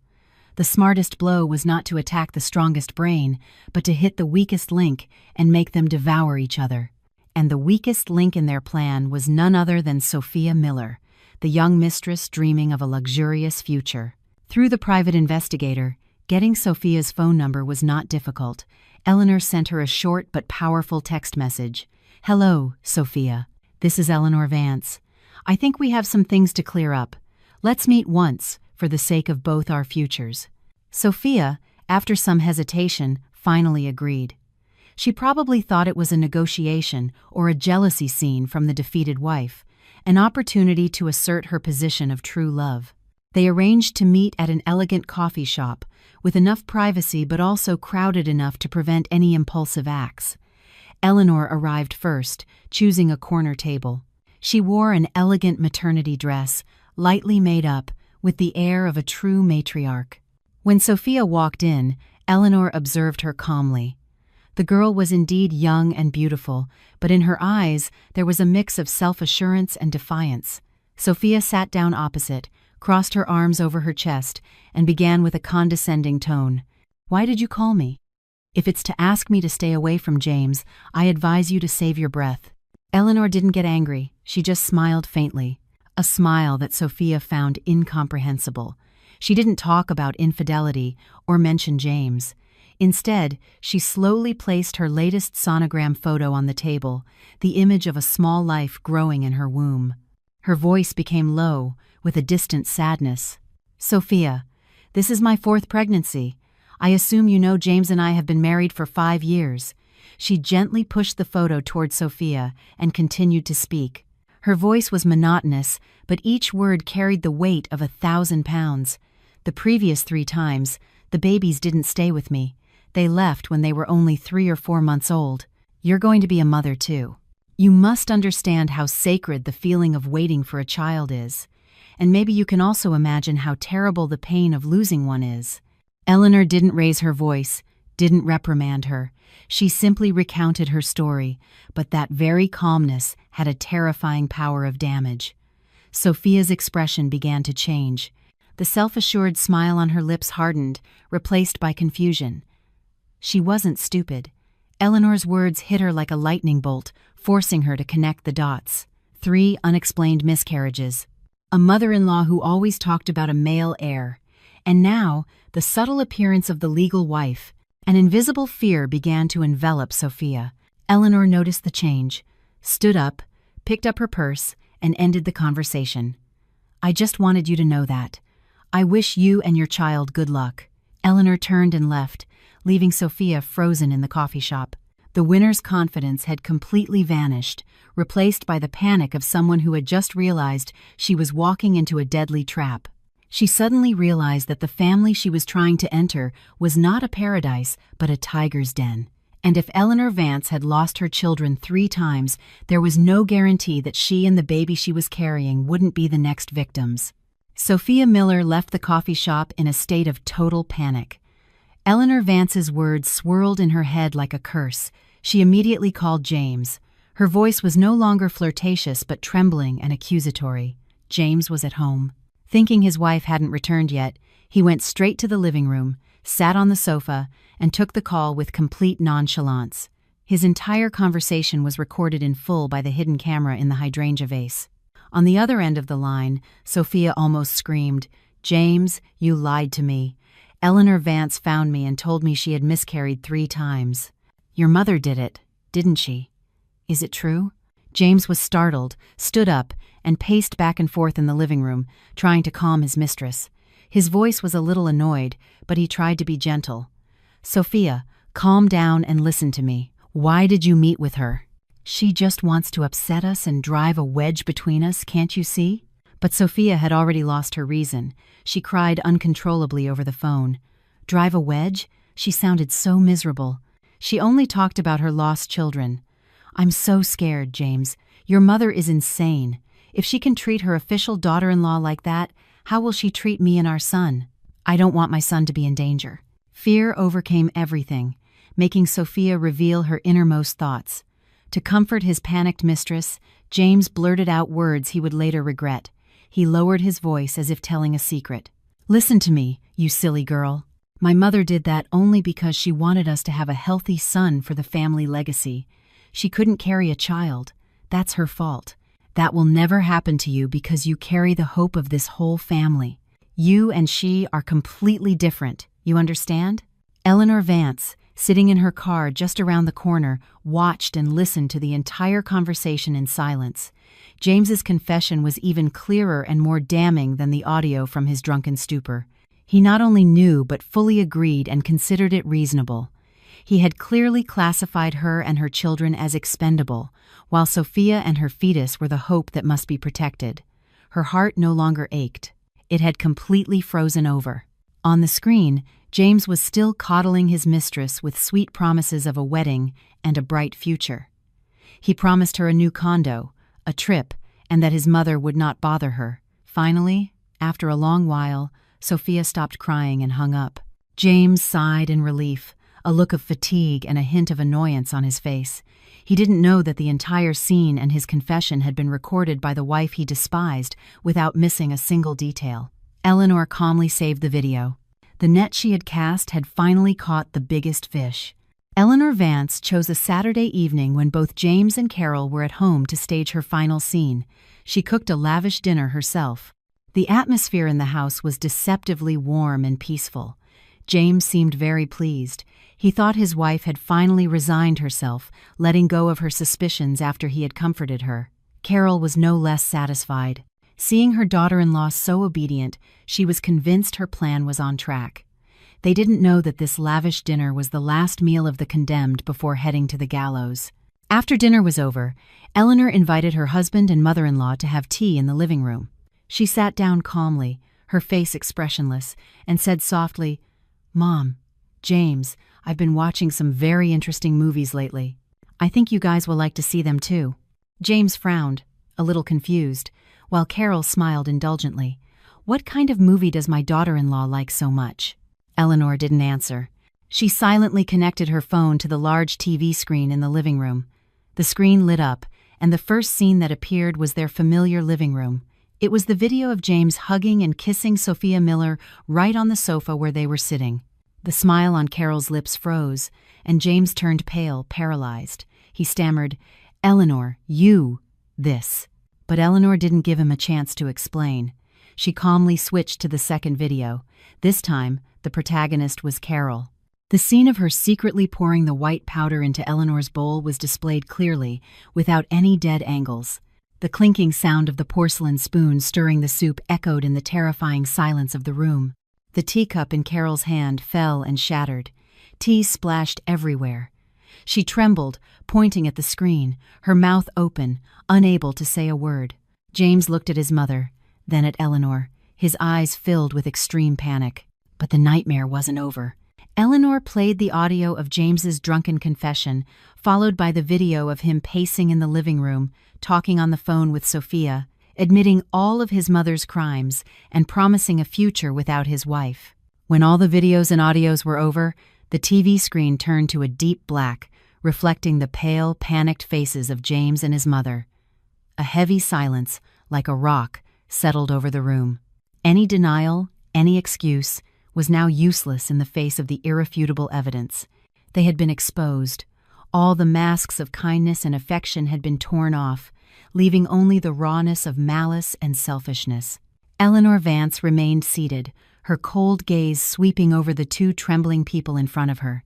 The smartest blow was not to attack the strongest brain, but to hit the weakest link and make them devour each other. And the weakest link in their plan was none other than Sophia Miller, the young mistress dreaming of a luxurious future. Through the private investigator, getting Sophia's phone number was not difficult. Eleanor sent her a short but powerful text message. "Hello, Sophia. This is Eleanor Vance. I think we have some things to clear up. Let's meet once, for the sake of both our futures." Sophia, after some hesitation, finally agreed. She probably thought it was a negotiation or a jealousy scene from the defeated wife, an opportunity to assert her position of true love. They arranged to meet at an elegant coffee shop, with enough privacy but also crowded enough to prevent any impulsive acts. Eleanor arrived first, choosing a corner table. She wore an elegant maternity dress, lightly made up, with the air of a true matriarch. When Sophia walked in, Eleanor observed her calmly. The girl was indeed young and beautiful, but in her eyes there was a mix of self-assurance and defiance. Sophia sat down opposite, crossed her arms over her chest, and began with a condescending tone. "Why did you call me? If it's to ask me to stay away from James, I advise you to save your breath." Eleanor didn't get angry, she just smiled faintly. A smile that Sophia found incomprehensible. She didn't talk about infidelity or mention James. Instead, she slowly placed her latest sonogram photo on the table, the image of a small life growing in her womb. Her voice became low, with a distant sadness. "Sophia, this is my 4th pregnancy. I assume you know James and I have been married for 5 years. She gently pushed the photo toward Sophia and continued to speak. Her voice was monotonous, but each word carried the weight of 1,000 pounds. The previous 3 times, the babies didn't stay with me. They left when they were only 3 or 4 months old. You're going to be a mother too. You must understand how sacred the feeling of waiting for a child is. And maybe you can also imagine how terrible the pain of losing one is." Eleanor didn't raise her voice, didn't reprimand her. She simply recounted her story, but that very calmness had a terrifying power of damage. Sophia's expression began to change. The self-assured smile on her lips hardened, replaced by confusion. She wasn't stupid. Eleanor's words hit her like a lightning bolt, forcing her to connect the dots. 3 unexplained miscarriages. A mother-in-law who always talked about a male heir. And now, the subtle appearance of the legal wife. An invisible fear began to envelop Sophia. Eleanor noticed the change, stood up, picked up her purse, and ended the conversation. "I just wanted you to know that. I wish you and your child good luck." Eleanor turned and left, leaving Sophia frozen in the coffee shop. The winner's confidence had completely vanished, replaced by the panic of someone who had just realized she was walking into a deadly trap. She suddenly realized that the family she was trying to enter was not a paradise, but a tiger's den. And if Eleanor Vance had lost her children 3 times, there was no guarantee that she and the baby she was carrying wouldn't be the next victims. Sophia Miller left the coffee shop in a state of total panic. Eleanor Vance's words swirled in her head like a curse. She immediately called James. Her voice was no longer flirtatious but trembling and accusatory. James was at home. Thinking his wife hadn't returned yet, he went straight to the living room, sat on the sofa, and took the call with complete nonchalance. His entire conversation was recorded in full by the hidden camera in the hydrangea vase. On the other end of the line, Sophia almost screamed, "James, you lied to me. Eleanor Vance found me and told me she had miscarried 3 times. Your mother did it, didn't she? Is it true?" James was startled, stood up, and paced back and forth in the living room, trying to calm his mistress. His voice was a little annoyed, but he tried to be gentle. "Sophia, calm down and listen to me. Why did you meet with her? She just wants to upset us and drive a wedge between us, can't you see?" But Sophia had already lost her reason. She cried uncontrollably over the phone. Drive a wedge? She sounded so miserable. She only talked about her lost children. "I'm so scared, James. Your mother is insane. If she can treat her official daughter-in-law like that, how will she treat me and our son? I don't want my son to be in danger." Fear overcame everything, making Sophia reveal her innermost thoughts. To comfort his panicked mistress, James blurted out words he would later regret. He lowered his voice as if telling a secret. "Listen to me, you silly girl. My mother did that only because she wanted us to have a healthy son for the family legacy. She couldn't carry a child. That's her fault. That will never happen to you because you carry the hope of this whole family. You and she are completely different, you understand?" Eleanor Vance, sitting in her car just around the corner, watched and listened to the entire conversation in silence. James's confession was even clearer and more damning than the audio from his drunken stupor. He not only knew but fully agreed and considered it reasonable. He had clearly classified her and her children as expendable, while Sophia and her fetus were the hope that must be protected. Her heart no longer ached. It had completely frozen over. On the screen, James was still coddling his mistress with sweet promises of a wedding and a bright future. He promised her a new condo, a trip, and that his mother would not bother her. Finally, after a long while, Sophia stopped crying and hung up. James sighed in relief, a look of fatigue and a hint of annoyance on his face. He didn't know that the entire scene and his confession had been recorded by the wife he despised without missing a single detail. Eleanor calmly saved the video. The net she had cast had finally caught the biggest fish. Eleanor Vance chose a Saturday evening when both James and Carol were at home to stage her final scene. She cooked a lavish dinner herself. The atmosphere in the house was deceptively warm and peaceful. James seemed very pleased. He thought his wife had finally resigned herself, letting go of her suspicions after he had comforted her. Carol was no less satisfied. Seeing her daughter-in-law so obedient, she was convinced her plan was on track. They didn't know that this lavish dinner was the last meal of the condemned before heading to the gallows. After dinner was over, Eleanor invited her husband and mother-in-law to have tea in the living room. She sat down calmly, her face expressionless, and said softly, "Mom, James, I've been watching some very interesting movies lately. I think you guys will like to see them too." James frowned, a little confused, while Carol smiled indulgently. "What kind of movie does my daughter-in-law like so much?" Eleanor didn't answer. She silently connected her phone to the large TV screen in the living room. The screen lit up, and the first scene that appeared was their familiar living room. It was the video of James hugging and kissing Sophia Miller right on the sofa where they were sitting. The smile on Carol's lips froze, and James turned pale, paralyzed. He stammered, "Eleanor, this." But Eleanor didn't give him a chance to explain. She calmly switched to the second video. This time, the protagonist was Carol. The scene of her secretly pouring the white powder into Eleanor's bowl was displayed clearly, without any dead angles. The clinking sound of the porcelain spoon stirring the soup echoed in the terrifying silence of the room. The teacup in Carol's hand fell and shattered. Tea splashed everywhere. She trembled, pointing at the screen, her mouth open, unable to say a word. James looked at his mother, then at Eleanor, his eyes filled with extreme panic. But the nightmare wasn't over. Eleanor played the audio of James's drunken confession, followed by the video of him pacing in the living room, talking on the phone with Sophia, admitting all of his mother's crimes and promising a future without his wife. When all the videos and audios were over, the TV screen turned to a deep black, reflecting the pale, panicked faces of James and his mother. A heavy silence, like a rock, settled over the room. Any denial, any excuse, was now useless in the face of the irrefutable evidence. They had been exposed. All the masks of kindness and affection had been torn off, leaving only the rawness of malice and selfishness. Eleanor Vance remained seated, her cold gaze sweeping over the two trembling people in front of her.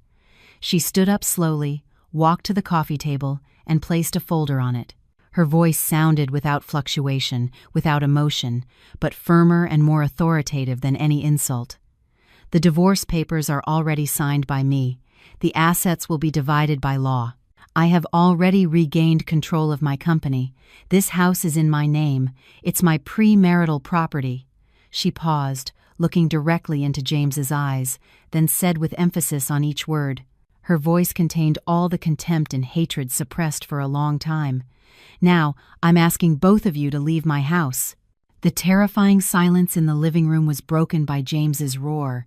She stood up slowly, walked to the coffee table, and placed a folder on it. Her voice sounded without fluctuation, without emotion, but firmer and more authoritative than any insult. "The divorce papers are already signed by me. The assets will be divided by law. I have already regained control of my company. This house is in my name. It's my premarital property." She paused, looking directly into James's eyes, then said with emphasis on each word. Her voice contained all the contempt and hatred suppressed for a long time. "Now, I'm asking both of you to leave my house." The terrifying silence in the living room was broken by James's roar.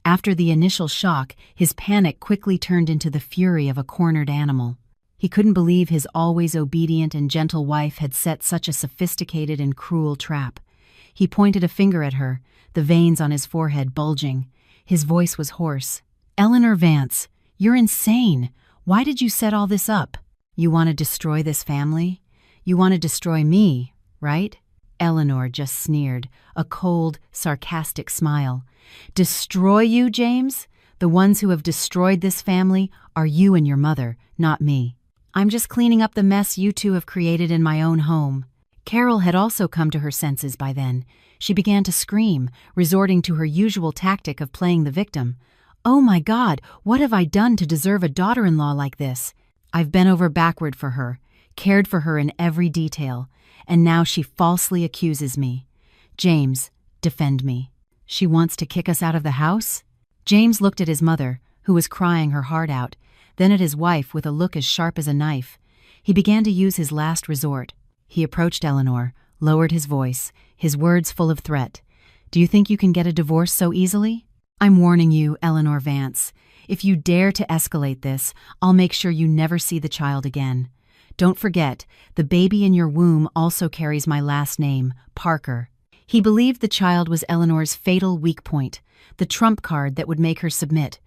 After the initial shock, his panic quickly turned into the fury of a cornered animal. He couldn't believe his always obedient and gentle wife had set such a sophisticated and cruel trap. He pointed a finger at her, the veins on his forehead bulging. His voice was hoarse. "Eleanor Vance, you're insane. Why did you set all this up? You want to destroy this family? You want to destroy me, right?" Eleanor just sneered, a cold, sarcastic smile. "Destroy you, James? The ones who have destroyed this family are you and your mother, not me. I'm just cleaning up the mess you two have created in my own home." Carol had also come to her senses by then. She began to scream, resorting to her usual tactic of playing the victim. "Oh my God, what have I done to deserve a daughter-in-law like this? I've bent over backward for her, cared for her in every detail, and now she falsely accuses me. James, defend me. She wants to kick us out of the house?" James looked at his mother, who was crying her heart out, then at his wife with a look as sharp as a knife. He began to use his last resort. He approached Eleanor, lowered his voice, his words full of threat. "Do you think you can get a divorce so easily? I'm warning you, Eleanor Vance. If you dare to escalate this, I'll make sure you never see the child again. Don't forget, the baby in your womb also carries my last name, Parker." He believed the child was Eleanor's fatal weak point, the trump card that would make her submit.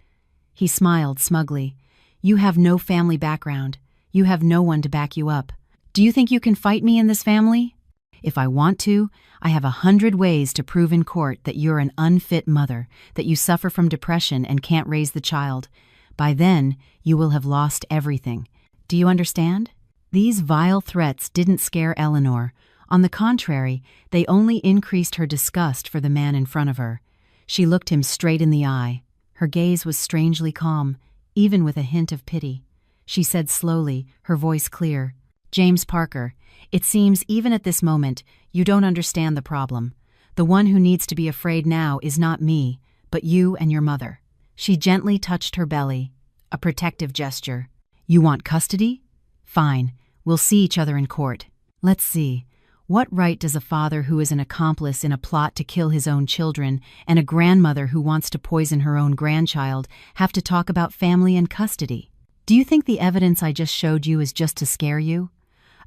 He smiled smugly. "You have no family background. You have no one to back you up. Do you think you can fight me in this family? If I want to, I have 100 ways to prove in court that you're an unfit mother, that you suffer from depression and can't raise the child. By then, you will have lost everything. Do you understand?" These vile threats didn't scare Eleanor. On the contrary, they only increased her disgust for the man in front of her. She looked him straight in the eye. Her gaze was strangely calm, even with a hint of pity. She said slowly, her voice clear, "James Parker, it seems even at this moment you don't understand the problem. The one who needs to be afraid now is not me, but you and your mother." She gently touched her belly, a protective gesture. "You want custody? Fine, we'll see each other in court. Let's see. What right does a father who is an accomplice in a plot to kill his own children and a grandmother who wants to poison her own grandchild have to talk about family and custody? Do you think the evidence I just showed you is just to scare you?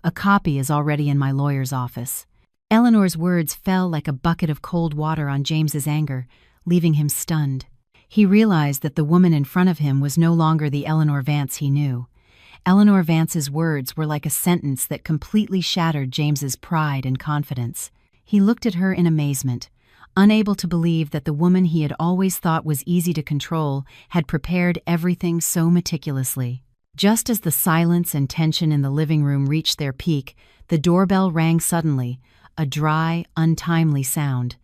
A copy is already in my lawyer's office." Eleanor's words fell like a bucket of cold water on James's anger, leaving him stunned. He realized that the woman in front of him was no longer the Eleanor Vance he knew. Eleanor Vance's words were like a sentence that completely shattered James's pride and confidence. He looked at her in amazement, unable to believe that the woman he had always thought was easy to control had prepared everything so meticulously. Just as the silence and tension in the living room reached their peak, the doorbell rang suddenly, a dry, untimely sound.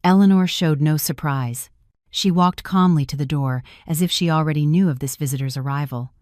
Eleanor showed no surprise. She walked calmly to the door, as if she already knew of this visitor's arrival.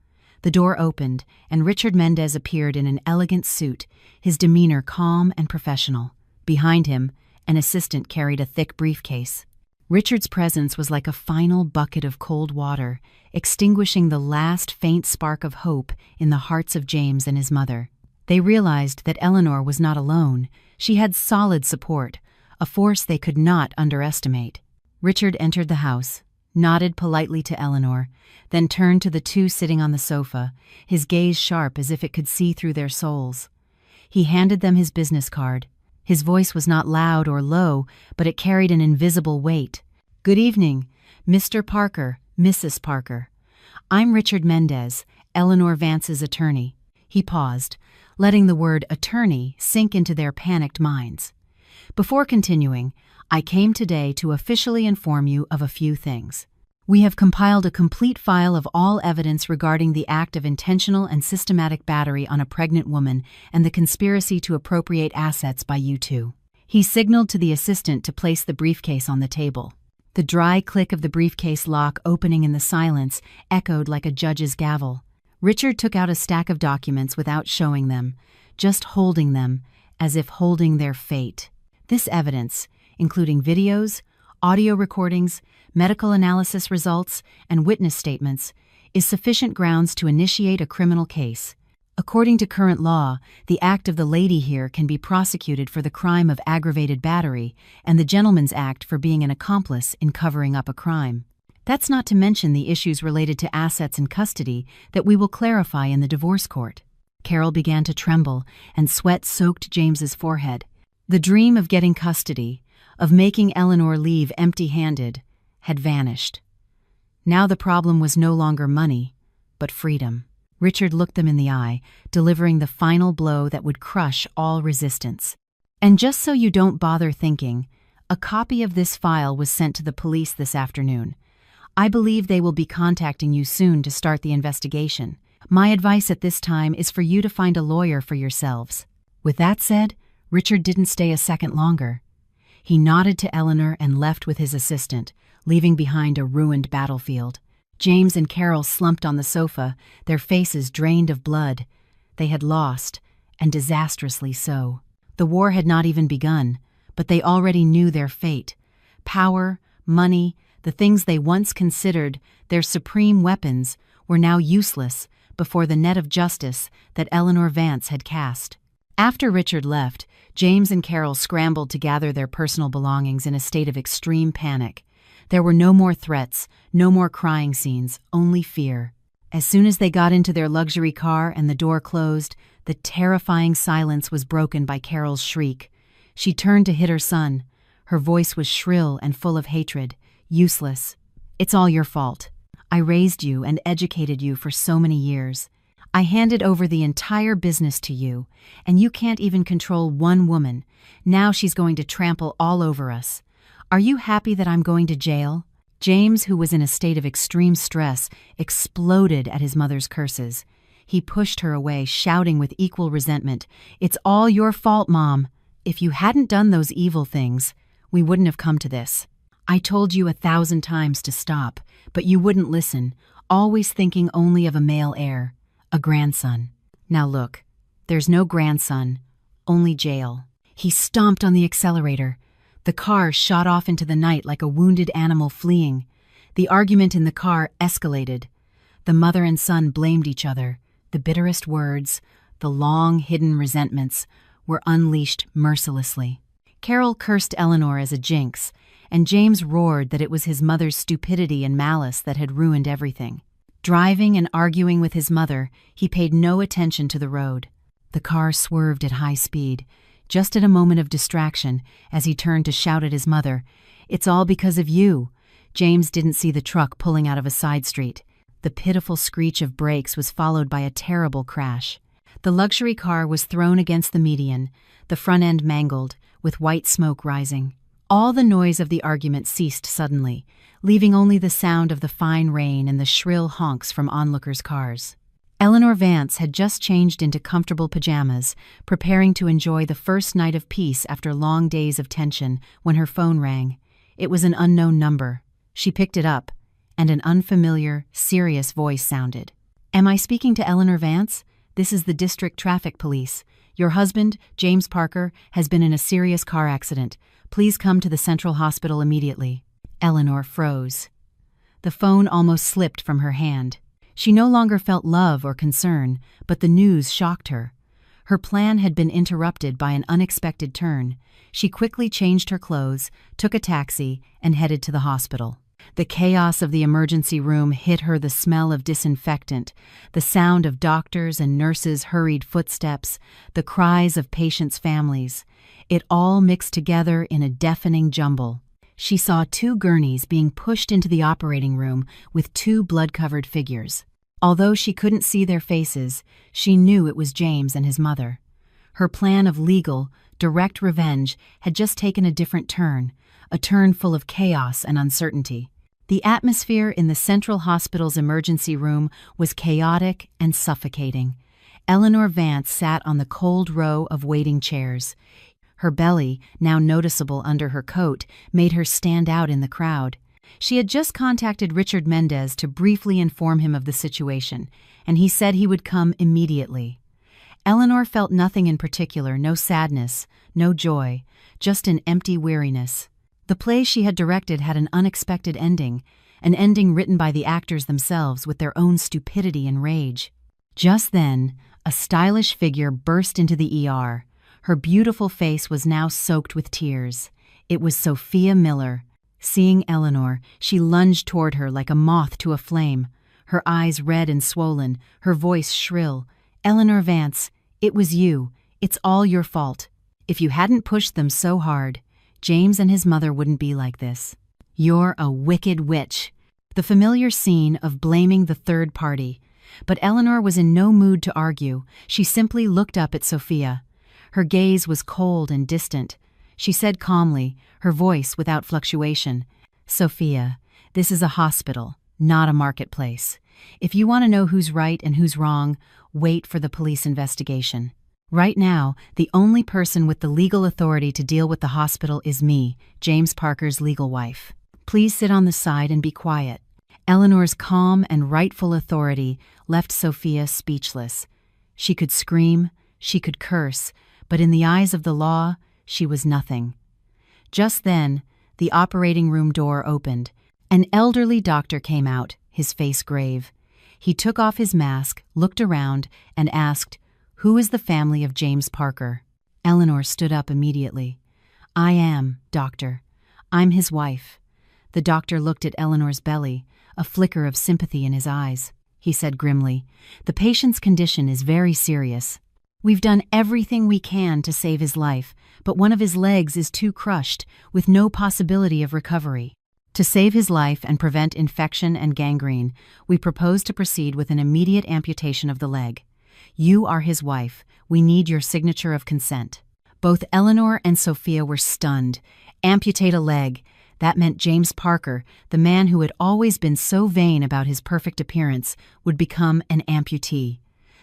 The door opened, and Richard Mendez appeared in an elegant suit, his demeanor calm and professional. Behind him, an assistant carried a thick briefcase. Richard's presence was like a final bucket of cold water, extinguishing the last faint spark of hope in the hearts of James and his mother. They realized that Eleanor was not alone. She had solid support, a force they could not underestimate. Richard entered the house, nodded politely to Eleanor, then turned to the two sitting on the sofa, his gaze sharp as if it could see through their souls. He handed them his business card. His voice was not loud or low, but it carried an invisible weight. "Good evening, Mr. Parker, Mrs. Parker. I'm Richard Mendez, Eleanor Vance's attorney. He paused, letting the word attorney sink into their panicked minds. Before continuing, I came today to officially inform you of a few things. We have compiled a complete file of all evidence regarding the act of intentional and systematic battery on a pregnant woman and the conspiracy to appropriate assets by you two. He signaled to the assistant to place the briefcase on the table. The dry click of the briefcase lock opening in the silence echoed like a judge's gavel. Richard took out a stack of documents without showing them, just holding them, as if holding their fate. This evidence, including videos, audio recordings, medical analysis results, and witness statements, is sufficient grounds to initiate a criminal case. According to current law, the act of the lady here can be prosecuted for the crime of aggravated battery and the gentleman's act for being an accomplice in covering up a crime. That's not to mention the issues related to assets and custody that we will clarify in the divorce court. Carol began to tremble, and sweat soaked James's forehead. The dream of getting custody, of making Eleanor leave empty-handed, had vanished. Now the problem was no longer money, but freedom. Richard looked them in the eye, delivering the final blow that would crush all resistance. And just so you don't bother thinking, a copy of this file was sent to the police this afternoon. I believe they will be contacting you soon to start the investigation. My advice at this time is for you to find a lawyer for yourselves. With that said, Richard didn't stay a second longer. He nodded to Eleanor and left with his assistant, leaving behind a ruined battlefield. James and Carol slumped on the sofa, their faces drained of blood. They had lost, and disastrously so. The war had not even begun, but they already knew their fate. Power, money, the things they once considered their supreme weapons were now useless before the net of justice that Eleanor Vance had cast. After Richard left, James and Carol scrambled to gather their personal belongings in a state of extreme panic. There were no more threats, no more crying scenes, only fear. As soon as they got into their luxury car and the door closed, the terrifying silence was broken by Carol's shriek. She turned to hit her son. Her voice was shrill and full of hatred. Useless. It's all your fault. I raised you and educated you for so many years. I handed over the entire business to you, and you can't even control one woman. Now she's going to trample all over us. Are you happy that I'm going to jail? James, who was in a state of extreme stress, exploded at his mother's curses. He pushed her away, shouting with equal resentment, "It's all your fault, Mom. If you hadn't done those evil things, we wouldn't have come to this. I told you 1,000 times to stop, but you wouldn't listen, always thinking only of a male heir, a grandson. Now look, there's no grandson, only jail." He stomped on the accelerator. The car shot off into the night like a wounded animal fleeing. The argument in the car escalated. The mother and son blamed each other. The bitterest words, the long hidden resentments, were unleashed mercilessly. Carol cursed Eleanor as a jinx, and James roared that it was his mother's stupidity and malice that had ruined everything. Driving and arguing with his mother, he paid no attention to the road. The car swerved at high speed, just at a moment of distraction as he turned to shout at his mother, "It's all because of you." James didn't see the truck pulling out of a side street. The pitiful screech of brakes was followed by a terrible crash. The luxury car was thrown against the median, the front end mangled, with white smoke rising. All the noise of the argument ceased suddenly, leaving only the sound of the fine rain and the shrill honks from onlookers' cars. Eleanor Vance had just changed into comfortable pajamas, preparing to enjoy the first night of peace after long days of tension, when her phone rang. It was an unknown number. She picked it up, and an unfamiliar, serious voice sounded. "Am I speaking to Eleanor Vance? This is the District Traffic Police. Your husband, James Parker, has been in a serious car accident. Please come to the Central Hospital immediately." Eleanor froze. The phone almost slipped from her hand. She no longer felt love or concern, but the news shocked her. Her plan had been interrupted by an unexpected turn. She quickly changed her clothes, took a taxi, and headed to the hospital. The chaos of the emergency room hit her, the smell of disinfectant, the sound of doctors' and nurses' hurried footsteps, the cries of patients' families. It all mixed together in a deafening jumble. She saw 2 gurneys being pushed into the operating room with 2 blood-covered figures. Although she couldn't see their faces, she knew it was James and his mother. Her plan of legal, direct revenge had just taken a different turn, a turn full of chaos and uncertainty. The atmosphere in the Central Hospital's emergency room was chaotic and suffocating. Eleanor Vance sat on the cold row of waiting chairs. Her belly, now noticeable under her coat, made her stand out in the crowd. She had just contacted Richard Mendez to briefly inform him of the situation, and he said he would come immediately. Eleanor felt nothing in particular, no sadness, no joy, just an empty weariness. The play she had directed had an unexpected ending, an ending written by the actors themselves with their own stupidity and rage. Just then, a stylish figure burst into the ER. Her beautiful face was now soaked with tears. It was Sophia Miller. Seeing Eleanor, she lunged toward her like a moth to a flame, her eyes red and swollen, her voice shrill. "Eleanor Vance, it was you. It's all your fault. If you hadn't pushed them so hard, James and his mother wouldn't be like this. You're a wicked witch." The familiar scene of blaming the third party. But Eleanor was in no mood to argue. She simply looked up at Sophia. Her gaze was cold and distant. She said calmly, her voice without fluctuation, "Sophia, this is a hospital, not a marketplace. If you want to know who's right and who's wrong, wait for the police investigation. Right now, the only person with the legal authority to deal with the hospital is me, James Parker's legal wife. Please sit on the side and be quiet." Eleanor's calm and rightful authority left Sophia speechless. She could scream, she could curse, but in the eyes of the law, she was nothing. Just then, the operating room door opened. An elderly doctor came out, his face grave. He took off his mask, looked around, and asked, "Who is the family of James Parker?" Eleanor stood up immediately. "I am, doctor. I'm his wife." The doctor looked at Eleanor's belly, a flicker of sympathy in his eyes. He said grimly, "The patient's condition is very serious. We've done everything we can to save his life, but one of his legs is too crushed, with no possibility of recovery. To save his life and prevent infection and gangrene, we propose to proceed with an immediate amputation of the leg. You are his wife. We need your signature of consent." Both Eleanor and Sophia were stunned. Amputate a leg. That meant James Parker, the man who had always been so vain about his perfect appearance, would become an amputee.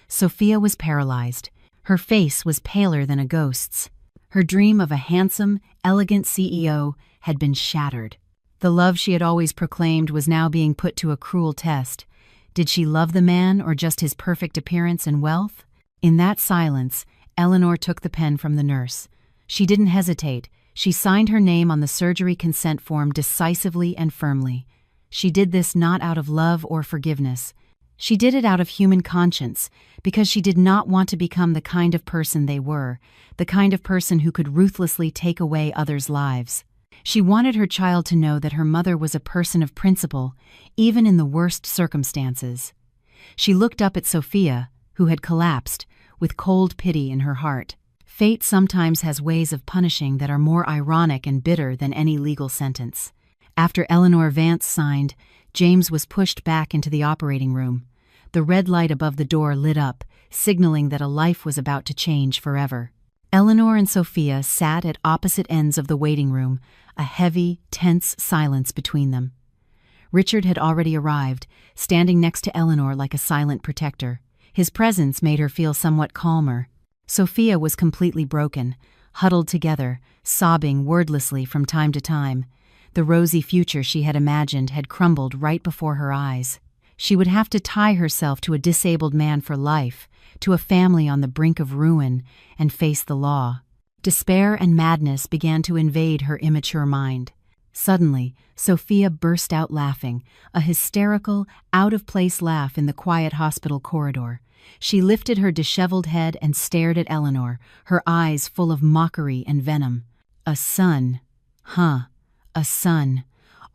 Sophia was paralyzed. Her face was paler than a ghost's. Her dream of a handsome, elegant CEO had been shattered. The love she had always proclaimed was now being put to a cruel test. Did she love the man or just his perfect appearance and wealth? In that silence, Eleanor took the pen from the nurse. She didn't hesitate. She signed her name on the surgery consent form decisively and firmly. She did this not out of love or forgiveness. She did it out of human conscience, because she did not want to become the kind of person they were, the kind of person who could ruthlessly take away others' lives. She wanted her child to know that her mother was a person of principle, even in the worst circumstances. She looked up at Sophia, who had collapsed, with cold pity in her heart. Fate sometimes has ways of punishing that are more ironic and bitter than any legal sentence. After Eleanor Vance signed, James was pushed back into the operating room. The red light above the door lit up, signaling that a life was about to change forever. Eleanor and Sophia sat at opposite ends of the waiting room, a heavy, tense silence between them. Richard had already arrived, standing next to Eleanor like a silent protector. His presence made her feel somewhat calmer. Sophia was completely broken, huddled together, sobbing wordlessly from time to time. The rosy future she had imagined had crumbled right before her eyes. She would have to tie herself to a disabled man for life, to a family on the brink of ruin, and face the law. Despair and madness began to invade her immature mind. Suddenly, Sophia burst out laughing, a hysterical, out-of-place laugh in the quiet hospital corridor. She lifted her disheveled head and stared at Eleanor, her eyes full of mockery and venom. "A son. Huh. A son.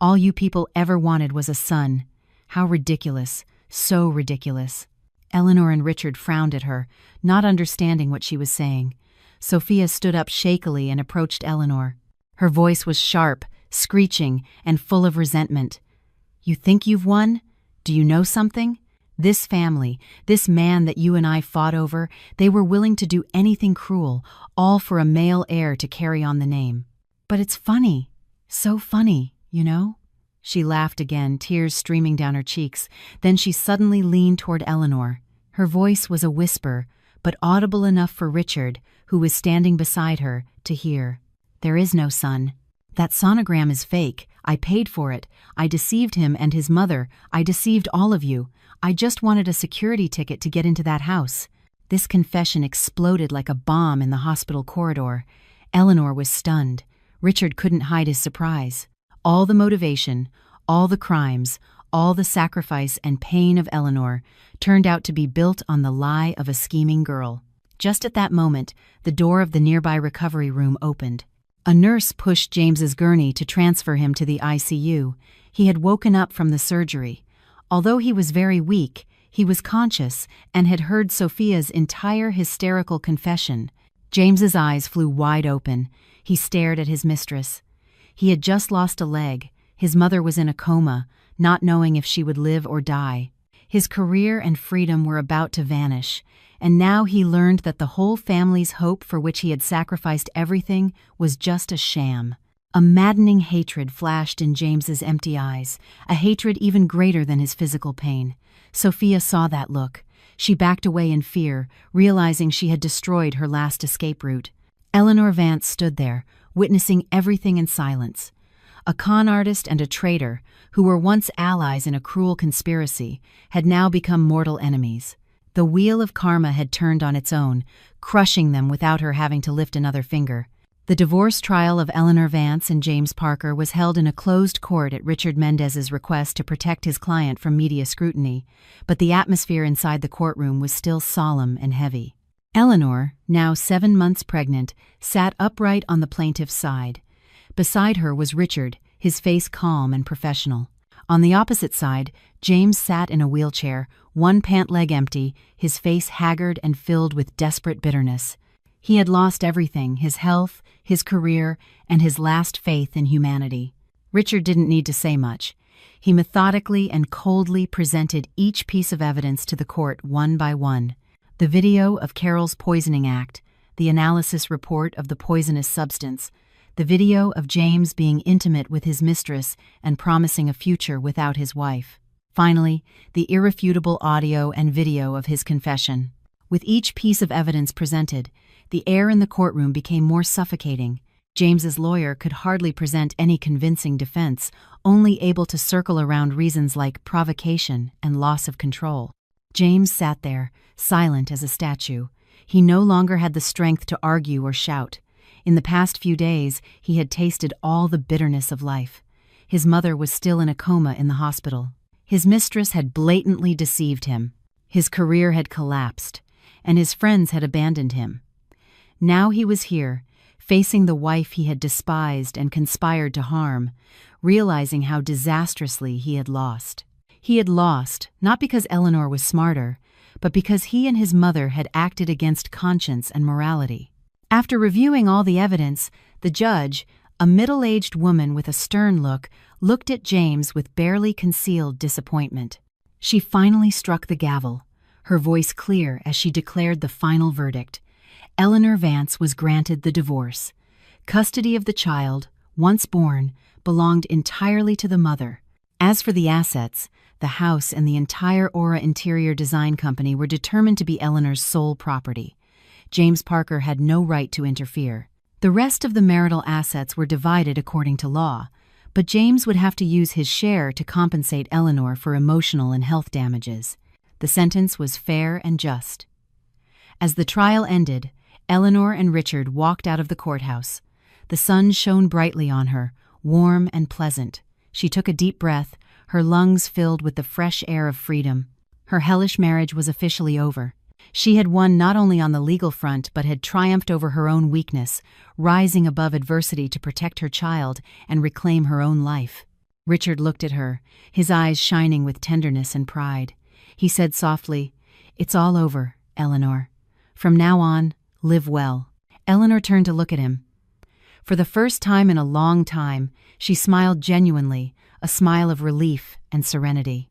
All you people ever wanted was a son. How ridiculous. So ridiculous." Eleanor and Richard frowned at her, not understanding what she was saying. Sophia stood up shakily and approached Eleanor. Her voice was sharp, screeching, and full of resentment. "You think you've won? Do you know something? This family, this man that you and I fought over, they were willing to do anything cruel, all for a male heir to carry on the name. But it's funny, so funny, you know? She laughed again, tears streaming down her cheeks. Then she suddenly leaned toward Eleanor. Her voice was a whisper, but audible enough for Richard, who was standing beside her, to hear. There is no son. That sonogram is fake. I paid for it. I deceived him and his mother. I deceived all of you. I just wanted a security ticket to get into that house. This confession exploded like a bomb in the hospital corridor. Eleanor was stunned. Richard couldn't hide his surprise. All the motivation, all the crimes, all the sacrifice and pain of Eleanor turned out to be built on the lie of a scheming girl. Just at that moment, the door of the nearby recovery room opened. A nurse pushed James's gurney to transfer him to the ICU. He had woken up from the surgery. Although he was very weak, he was conscious and had heard Sophia's entire hysterical confession. James's eyes flew wide open. He stared at his mistress. He had just lost a leg. His mother was in a coma, not knowing if she would live or die. His career and freedom were about to vanish, and now he learned that the whole family's hope for which he had sacrificed everything was just a sham. A maddening hatred flashed in James's empty eyes, a hatred even greater than his physical pain. Sophia saw that look. She backed away in fear, realizing she had destroyed her last escape route. Eleanor Vance stood there, witnessing everything in silence. A con artist and a traitor, who were once allies in a cruel conspiracy, had now become mortal enemies. The wheel of karma had turned on its own, crushing them without her having to lift another finger. The divorce trial of Eleanor Vance and James Parker was held in a closed court at Richard Mendez's request to protect his client from media scrutiny, but the atmosphere inside the courtroom was still solemn and heavy. Eleanor, now 7 months pregnant, sat upright on the plaintiff's side. Beside her was Richard, his face calm and professional. On the opposite side, James sat in a wheelchair, one pant leg empty, his face haggard and filled with desperate bitterness. He had lost everything, his health, his career, and his last faith in humanity. Richard didn't need to say much. He methodically and coldly presented each piece of evidence to the court one by one. The video of Carol's poisoning act, the analysis report of the poisonous substance, the video of James being intimate with his mistress and promising a future without his wife. Finally, the irrefutable audio and video of his confession. With each piece of evidence presented, the air in the courtroom became more suffocating. James's lawyer could hardly present any convincing defense, only able to circle around reasons like provocation and loss of control. James sat there, silent as a statue. He no longer had the strength to argue or shout. In the past few days, he had tasted all the bitterness of life. His mother was still in a coma in the hospital. His mistress had blatantly deceived him. His career had collapsed, and his friends had abandoned him. Now he was here, facing the wife he had despised and conspired to harm, realizing how disastrously he had lost. He had lost, not because Eleanor was smarter, but because he and his mother had acted against conscience and morality. After reviewing all the evidence, the judge, a middle-aged woman with a stern look, looked at James with barely concealed disappointment. She finally struck the gavel, her voice clear as she declared the final verdict. Eleanor Vance was granted the divorce. Custody of the child, once born, belonged entirely to the mother. As for the assets, the house and the entire Aura Interior Design Company were determined to be Eleanor's sole property. James Parker had no right to interfere. The rest of the marital assets were divided according to law, but James would have to use his share to compensate Eleanor for emotional and health damages. The sentence was fair and just. As the trial ended, Eleanor and Richard walked out of the courthouse. The sun shone brightly on her, warm and pleasant. She took a deep breath, her lungs filled with the fresh air of freedom. Her hellish marriage was officially over. She had won not only on the legal front but had triumphed over her own weakness, rising above adversity to protect her child and reclaim her own life. Richard looked at her, his eyes shining with tenderness and pride. He said softly, "It's all over, Eleanor. From now on, live well." Eleanor turned to look at him. For the first time in a long time, she smiled genuinely, a smile of relief and serenity.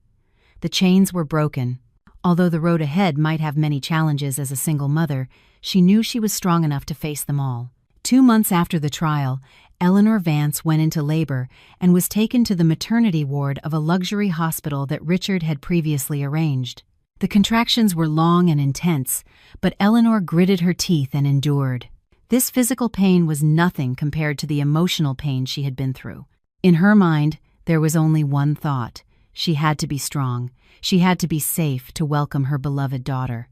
The chains were broken. Although the road ahead might have many challenges as a single mother, she knew she was strong enough to face them all. 2 months after the trial, Eleanor Vance went into labor and was taken to the maternity ward of a luxury hospital that Richard had previously arranged. The contractions were long and intense, but Eleanor gritted her teeth and endured. This physical pain was nothing compared to the emotional pain she had been through. In her mind, there was only one thought. She had to be strong. She had to be safe to welcome her beloved daughter.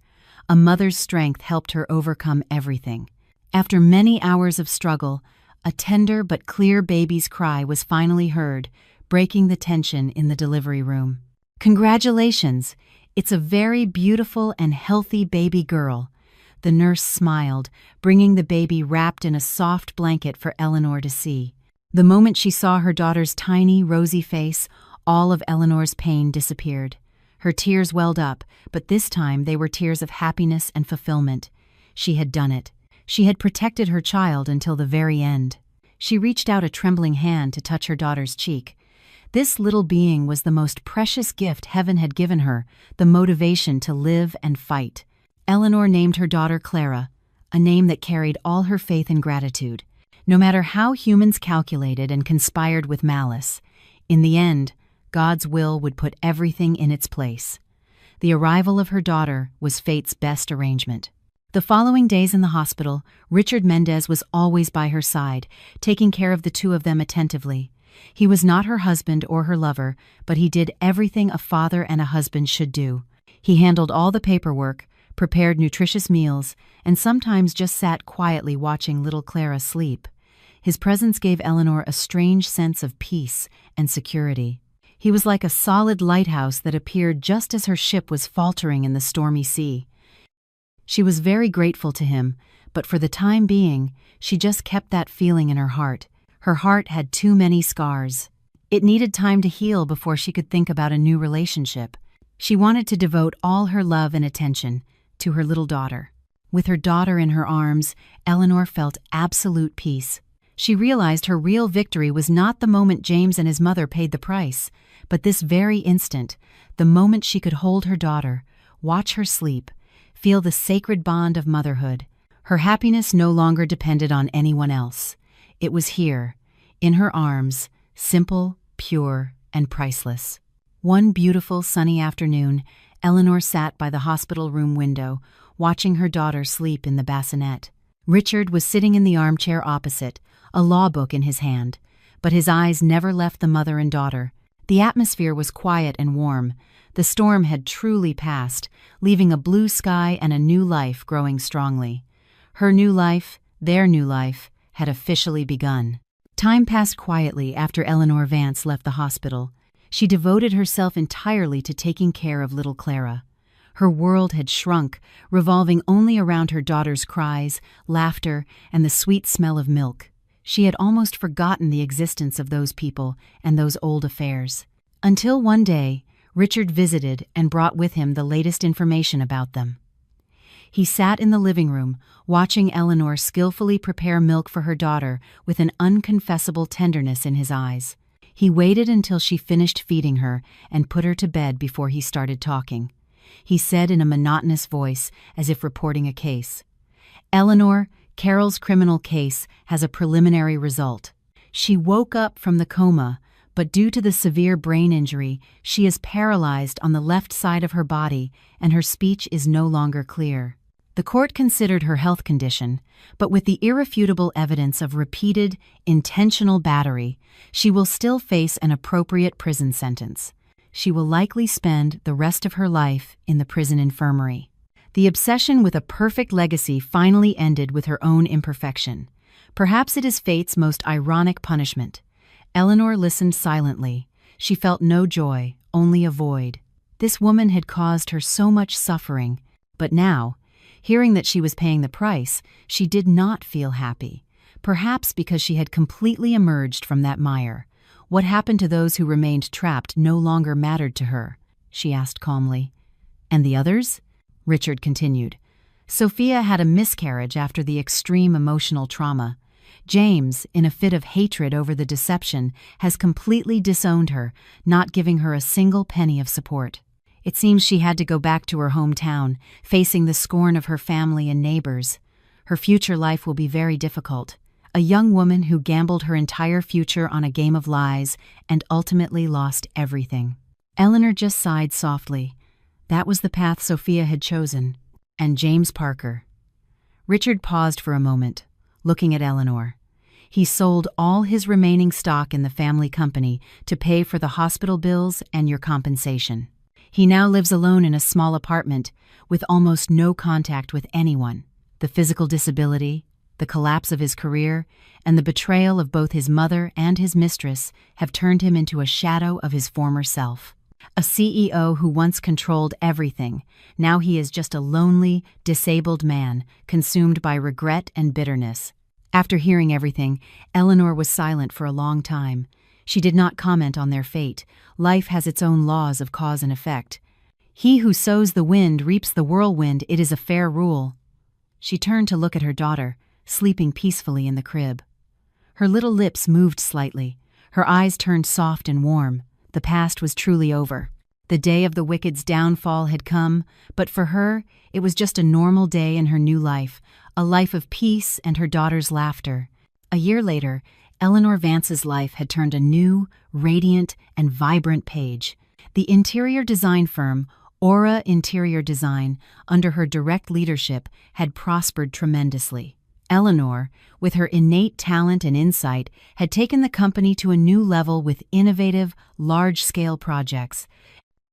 A mother's strength helped her overcome everything. After many hours of struggle, a tender but clear baby's cry was finally heard, breaking the tension in the delivery room. "Congratulations! It's a very beautiful and healthy baby girl." The nurse smiled, bringing the baby wrapped in a soft blanket for Eleanor to see. The moment she saw her daughter's tiny, rosy face, all of Eleanor's pain disappeared. Her tears welled up, but this time they were tears of happiness and fulfillment. She had done it. She had protected her child until the very end. She reached out a trembling hand to touch her daughter's cheek. This little being was the most precious gift heaven had given her, the motivation to live and fight. Eleanor named her daughter Clara, a name that carried all her faith and gratitude. No matter how humans calculated and conspired with malice, in the end, God's will would put everything in its place. The arrival of her daughter was fate's best arrangement. The following days in the hospital, Richard Mendez was always by her side, taking care of the two of them attentively. He was not her husband or her lover, but he did everything a father and a husband should do. He handled all the paperwork, prepared nutritious meals, and sometimes just sat quietly watching little Clara sleep. His presence gave Eleanor a strange sense of peace and security. He was like a solid lighthouse that appeared just as her ship was faltering in the stormy sea. She was very grateful to him, but for the time being, she just kept that feeling in her heart. Her heart had too many scars. It needed time to heal before she could think about a new relationship. She wanted to devote all her love and attention to her little daughter. With her daughter in her arms, Eleanor felt absolute peace. She realized her real victory was not the moment James and his mother paid the price, but this very instant, the moment she could hold her daughter, watch her sleep, feel the sacred bond of motherhood. Her happiness no longer depended on anyone else. It was here, in her arms, simple, pure, and priceless. One beautiful sunny afternoon, Eleanor sat by the hospital room window, watching her daughter sleep in the bassinet. Richard was sitting in the armchair opposite, a law book in his hand, but his eyes never left the mother and daughter. The atmosphere was quiet and warm. The storm had truly passed, leaving a blue sky and a new life growing strongly. Her new life, their new life, had officially begun. Time passed quietly after Eleanor Vance left the hospital. She devoted herself entirely to taking care of little Clara. Her world had shrunk, revolving only around her daughter's cries, laughter, and the sweet smell of milk. She had almost forgotten the existence of those people and those old affairs. Until one day, Richard visited and brought with him the latest information about them. He sat in the living room, watching Eleanor skillfully prepare milk for her daughter with an unconfessable tenderness in his eyes. He waited until she finished feeding her and put her to bed before he started talking. He said in a monotonous voice, as if reporting a case, "Eleanor, Carol's criminal case has a preliminary result. She woke up from the coma, but due to the severe brain injury, she is paralyzed on the left side of her body and her speech is no longer clear." The court considered her health condition, but with the irrefutable evidence of repeated, intentional battery, she will still face an appropriate prison sentence. She will likely spend the rest of her life in the prison infirmary. The obsession with a perfect legacy finally ended with her own imperfection. Perhaps it is fate's most ironic punishment. Eleanor listened silently. She felt no joy, only a void. This woman had caused her so much suffering, but now, hearing that she was paying the price, she did not feel happy. Perhaps because she had completely emerged from that mire. What happened to those who remained trapped no longer mattered to her, she asked calmly. "And the others?" Richard continued. "Sophia had a miscarriage after the extreme emotional trauma. James, in a fit of hatred over the deception, has completely disowned her, not giving her a single penny of support. It seems she had to go back to her hometown, facing the scorn of her family and neighbors. Her future life will be very difficult. A young woman who gambled her entire future on a game of lies and ultimately lost everything. Eleanor just sighed softly. That was the path Sophia had chosen. And James Parker. Richard paused for a moment, looking at Eleanor. He sold all his remaining stock in the family company to pay for the hospital bills and your compensation. He now lives alone in a small apartment, with almost no contact with anyone. The physical disability, the collapse of his career, and the betrayal of both his mother and his mistress have turned him into a shadow of his former self. A CEO who once controlled everything, now he is just a lonely, disabled man, consumed by regret and bitterness. After hearing everything, Eleanor was silent for a long time. She did not comment on their fate. Life has its own laws of cause and effect. He who sows the wind reaps the whirlwind, it is a fair rule. She turned to look at her daughter, sleeping peacefully in the crib. Her little lips moved slightly. Her eyes turned soft and warm. The past was truly over. The day of the wicked's downfall had come, but for her, it was just a normal day in her new life, a life of peace and her daughter's laughter. A year later, Eleanor Vance's life had turned a new, radiant, and vibrant page. The interior design firm, Aura Interior Design, under her direct leadership, had prospered tremendously. Eleanor, with her innate talent and insight, had taken the company to a new level with innovative, large-scale projects.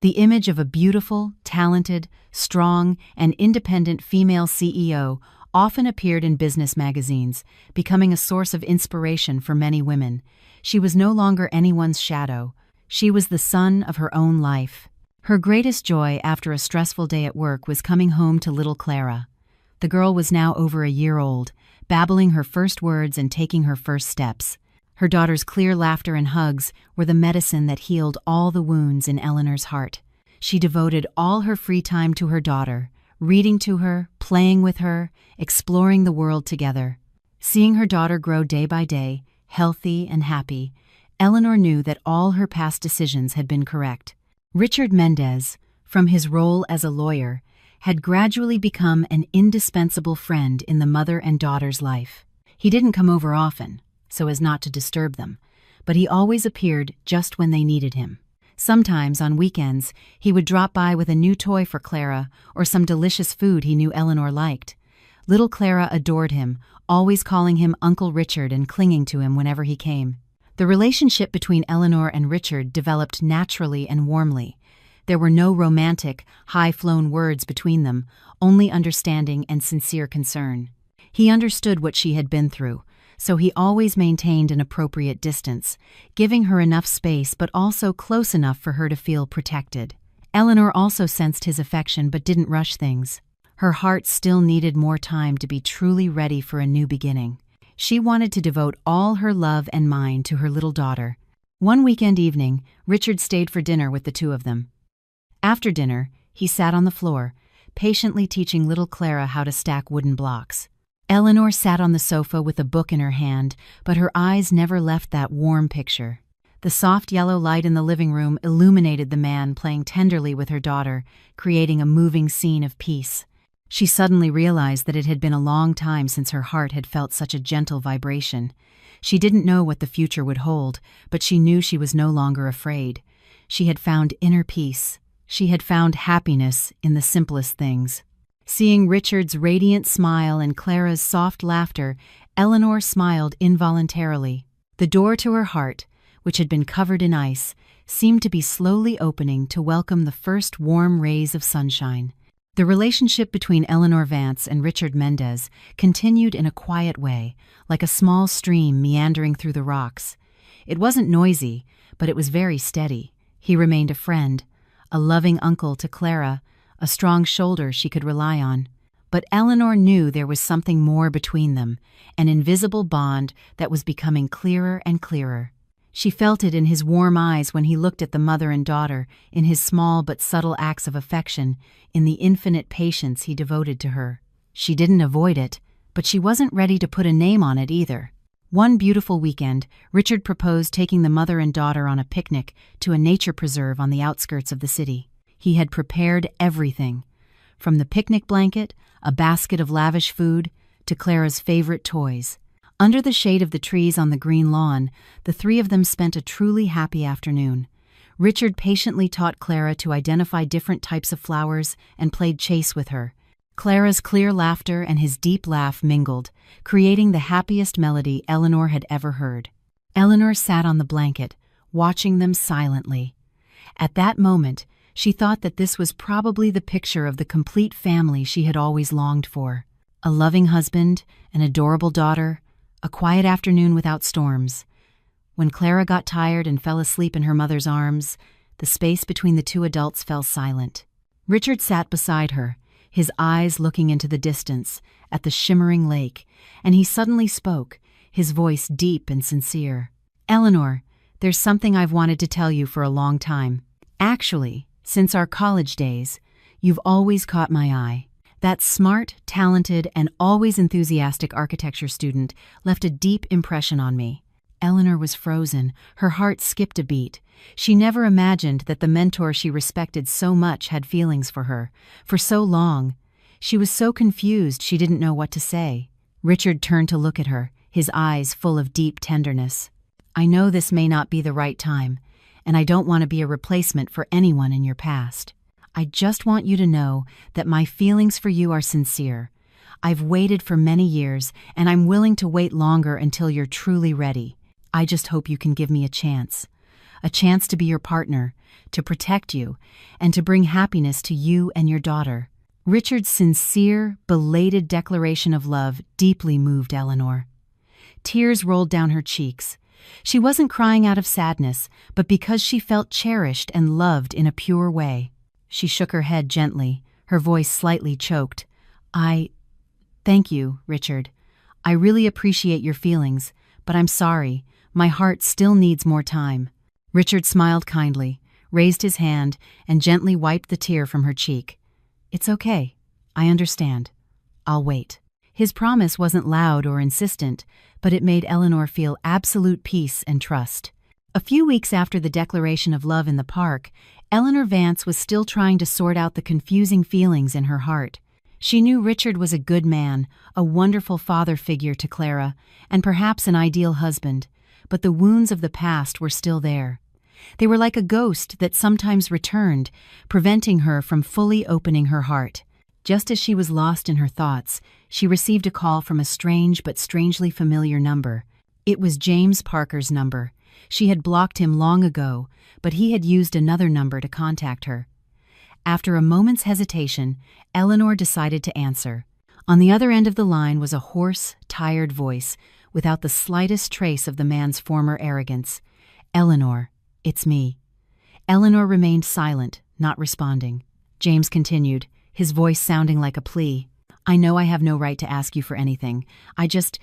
The image of a beautiful, talented, strong, and independent female CEO often appeared in business magazines, becoming a source of inspiration for many women. She was no longer anyone's shadow. She was the sun of her own life. Her greatest joy after a stressful day at work was coming home to little Clara. The girl was now over a year old, babbling her first words and taking her first steps. Her daughter's clear laughter and hugs were the medicine that healed all the wounds in Eleanor's heart. She devoted all her free time to her daughter, reading to her, playing with her, exploring the world together. Seeing her daughter grow day by day, healthy and happy, Eleanor knew that all her past decisions had been correct. Richard Mendez, from his role as a lawyer, had gradually become an indispensable friend in the mother and daughter's life. He didn't come over often, so as not to disturb them, but he always appeared just when they needed him. Sometimes, on weekends, he would drop by with a new toy for Clara or some delicious food he knew Eleanor liked. Little Clara adored him, always calling him Uncle Richard and clinging to him whenever he came. The relationship between Eleanor and Richard developed naturally and warmly. There were no romantic, high-flown words between them, only understanding and sincere concern. He understood what she had been through, so he always maintained an appropriate distance, giving her enough space but also close enough for her to feel protected. Eleanor also sensed his affection but didn't rush things. Her heart still needed more time to be truly ready for a new beginning. She wanted to devote all her love and mind to her little daughter. One weekend evening, Richard stayed for dinner with the two of them. After dinner, he sat on the floor, patiently teaching little Clara how to stack wooden blocks. Eleanor sat on the sofa with a book in her hand, but her eyes never left that warm picture. The soft yellow light in the living room illuminated the man playing tenderly with her daughter, creating a moving scene of peace. She suddenly realized that it had been a long time since her heart had felt such a gentle vibration. She didn't know what the future would hold, but she knew she was no longer afraid. She had found inner peace. She had found happiness in the simplest things. Seeing Richard's radiant smile and Clara's soft laughter, Eleanor smiled involuntarily. The door to her heart, which had been covered in ice, seemed to be slowly opening to welcome the first warm rays of sunshine. The relationship between Eleanor Vance and Richard Mendez continued in a quiet way, like a small stream meandering through the rocks. It wasn't noisy, but it was very steady. He remained a friend, a loving uncle to Clara, a strong shoulder she could rely on. But Eleanor knew there was something more between them, an invisible bond that was becoming clearer and clearer. She felt it in his warm eyes when he looked at the mother and daughter, in his small but subtle acts of affection, in the infinite patience he devoted to her. She didn't avoid it, but she wasn't ready to put a name on it either. One beautiful weekend, Richard proposed taking the mother and daughter on a picnic to a nature preserve on the outskirts of the city. He had prepared everything, from the picnic blanket, a basket of lavish food, to Clara's favorite toys. Under the shade of the trees on the green lawn, the three of them spent a truly happy afternoon. Richard patiently taught Clara to identify different types of flowers and played chase with her. Clara's clear laughter and his deep laugh mingled, creating the happiest melody Eleanor had ever heard. Eleanor sat on the blanket, watching them silently. At that moment, she thought that this was probably the picture of the complete family she had always longed for. A loving husband, an adorable daughter, a quiet afternoon without storms. When Clara got tired and fell asleep in her mother's arms, the space between the two adults fell silent. Richard sat beside her, his eyes looking into the distance, at the shimmering lake, and he suddenly spoke, his voice deep and sincere. "Eleanor, there's something I've wanted to tell you for a long time. Actually, since our college days, you've always caught my eye. That smart, talented, and always enthusiastic architecture student left a deep impression on me." Eleanor was frozen, her heart skipped a beat. She never imagined that the mentor she respected so much had feelings for her. For so long, she was so confused she didn't know what to say. Richard turned to look at her, his eyes full of deep tenderness. "I know this may not be the right time, and I don't want to be a replacement for anyone in your past. I just want you to know that my feelings for you are sincere. I've waited for many years, and I'm willing to wait longer until you're truly ready. I just hope you can give me a chance to be your partner, to protect you, and to bring happiness to you and your daughter." Richard's sincere, belated declaration of love deeply moved Eleanor. Tears rolled down her cheeks. She wasn't crying out of sadness, but because she felt cherished and loved in a pure way. She shook her head gently, her voice slightly choked. Thank you, Richard. I really appreciate your feelings, but I'm sorry, my heart still needs more time." Richard smiled kindly, raised his hand, and gently wiped the tear from her cheek. "It's okay. I understand. I'll wait." His promise wasn't loud or insistent, but it made Eleanor feel absolute peace and trust. A few weeks after the declaration of love in the park, Eleanor Vance was still trying to sort out the confusing feelings in her heart. She knew Richard was a good man, a wonderful father figure to Clara, and perhaps an ideal husband, but the wounds of the past were still there. They were like a ghost that sometimes returned, preventing her from fully opening her heart. Just as she was lost in her thoughts, she received a call from a strange but strangely familiar number. It was James Parker's number. She had blocked him long ago, but he had used another number to contact her. After a moment's hesitation, Eleanor decided to answer. On the other end of the line was a hoarse, tired voice, without the slightest trace of the man's former arrogance. "Eleanor, it's me." Eleanor remained silent, not responding. James continued, his voice sounding like a plea. "I know I have no right to ask you for anything. I just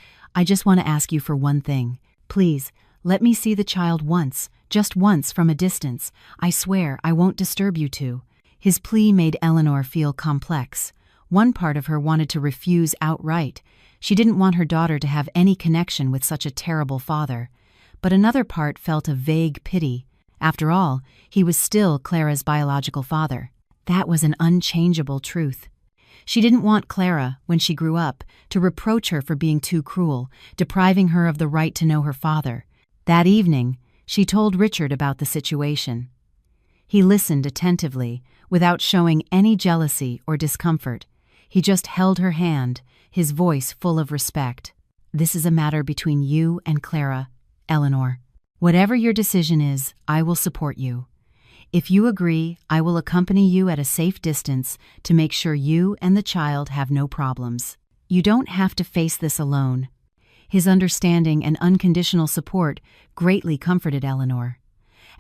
want to ask you for one thing. Please, let me see the child once, just once from a distance. I swear I won't disturb you two." His plea made Eleanor feel complex. One part of her wanted to refuse outright. She didn't want her daughter to have any connection with such a terrible father. But another part felt a vague pity. After all, he was still Clara's biological father. That was an unchangeable truth. She didn't want Clara, when she grew up, to reproach her for being too cruel, depriving her of the right to know her father. That evening, she told Richard about the situation. He listened attentively, without showing any jealousy or discomfort. He just held her hand, his voice full of respect. "This is a matter between you and Clara, Eleanor. Whatever your decision is, I will support you. If you agree, I will accompany you at a safe distance to make sure you and the child have no problems. You don't have to face this alone." His understanding and unconditional support greatly comforted Eleanor.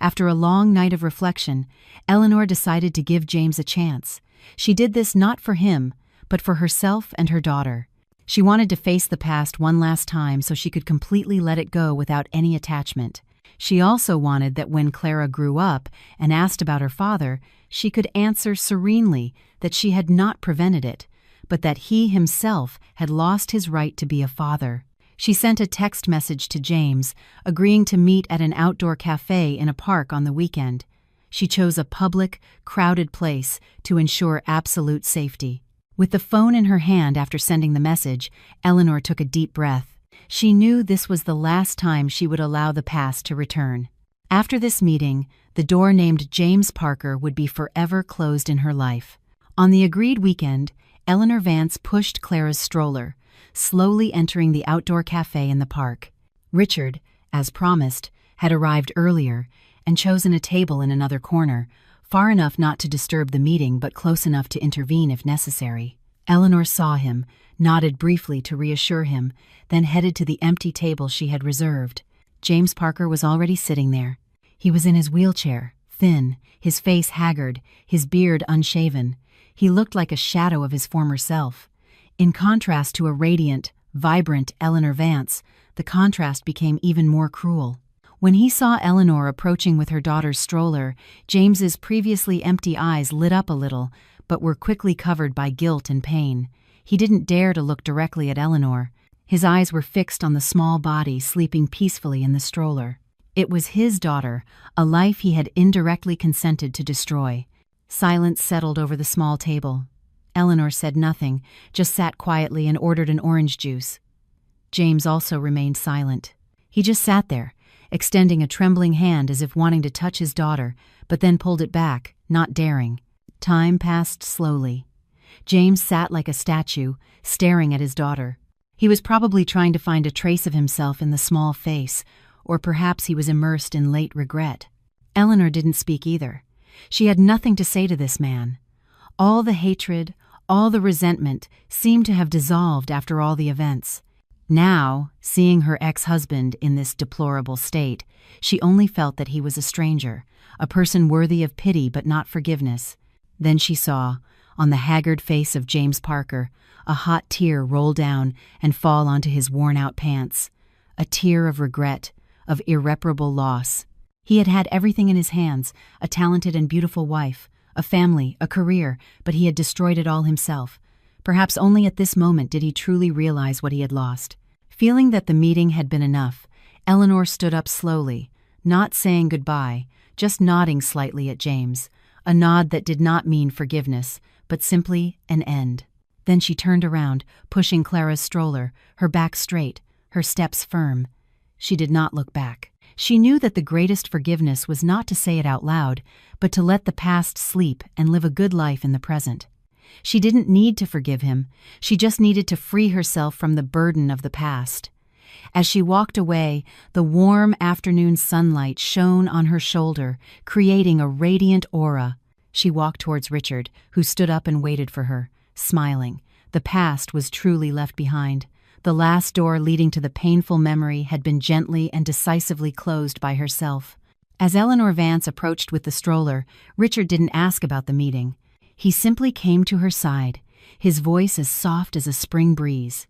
After a long night of reflection, Eleanor decided to give James a chance. She did this not for him, but for herself and her daughter. She wanted to face the past one last time so she could completely let it go without any attachment. She also wanted that when Clara grew up and asked about her father, she could answer serenely that she had not prevented it, but that he himself had lost his right to be a father. She sent a text message to James, agreeing to meet at an outdoor cafe in a park on the weekend. She chose a public, crowded place to ensure absolute safety. With the phone in her hand after sending the message, Eleanor took a deep breath. She knew this was the last time she would allow the past to return. After this meeting, the door named James Parker would be forever closed in her life. On the agreed weekend, Eleanor Vance pushed Clara's stroller, slowly entering the outdoor cafe in the park. Richard, as promised, had arrived earlier and chosen a table in another corner, far enough not to disturb the meeting but close enough to intervene if necessary. Eleanor saw him, nodded briefly to reassure him, then headed to the empty table she had reserved. James Parker was already sitting there. He was in his wheelchair, thin, his face haggard, his beard unshaven. He looked like a shadow of his former self. In contrast to a radiant, vibrant Eleanor Vance, the contrast became even more cruel. When he saw Eleanor approaching with her daughter's stroller, James's previously empty eyes lit up a little, but were quickly covered by guilt and pain. He didn't dare to look directly at Eleanor. His eyes were fixed on the small body sleeping peacefully in the stroller. It was his daughter, a life he had indirectly consented to destroy. Silence settled over the small table. Eleanor said nothing, just sat quietly and ordered an orange juice. James also remained silent. He just sat there, extending a trembling hand as if wanting to touch his daughter, but then pulled it back, not daring. Time passed slowly. James sat like a statue, staring at his daughter. He was probably trying to find a trace of himself in the small face, or perhaps he was immersed in late regret. Eleanor didn't speak either. She had nothing to say to this man. All the hatred, all the resentment seemed to have dissolved after all the events. Now, seeing her ex-husband in this deplorable state, she only felt that he was a stranger, a person worthy of pity but not forgiveness. Then she saw, on the haggard face of James Parker, a hot tear roll down and fall onto his worn-out pants. A tear of regret, of irreparable loss. He had had everything in his hands, a talented and beautiful wife, a family, a career, but he had destroyed it all himself. Perhaps only at this moment did he truly realize what he had lost. Feeling that the meeting had been enough, Eleanor stood up slowly, not saying goodbye, just nodding slightly at James, a nod that did not mean forgiveness, but simply an end. Then she turned around, pushing Clara's stroller, her back straight, her steps firm. She did not look back. She knew that the greatest forgiveness was not to say it out loud, but to let the past sleep and live a good life in the present. She didn't need to forgive him. She just needed to free herself from the burden of the past. As she walked away, the warm afternoon sunlight shone on her shoulder, creating a radiant aura. She walked towards Richard, who stood up and waited for her, smiling. The past was truly left behind. The last door leading to the painful memory had been gently and decisively closed by herself. As Eleanor Vance approached with the stroller, Richard didn't ask about the meeting. He simply came to her side, his voice as soft as a spring breeze.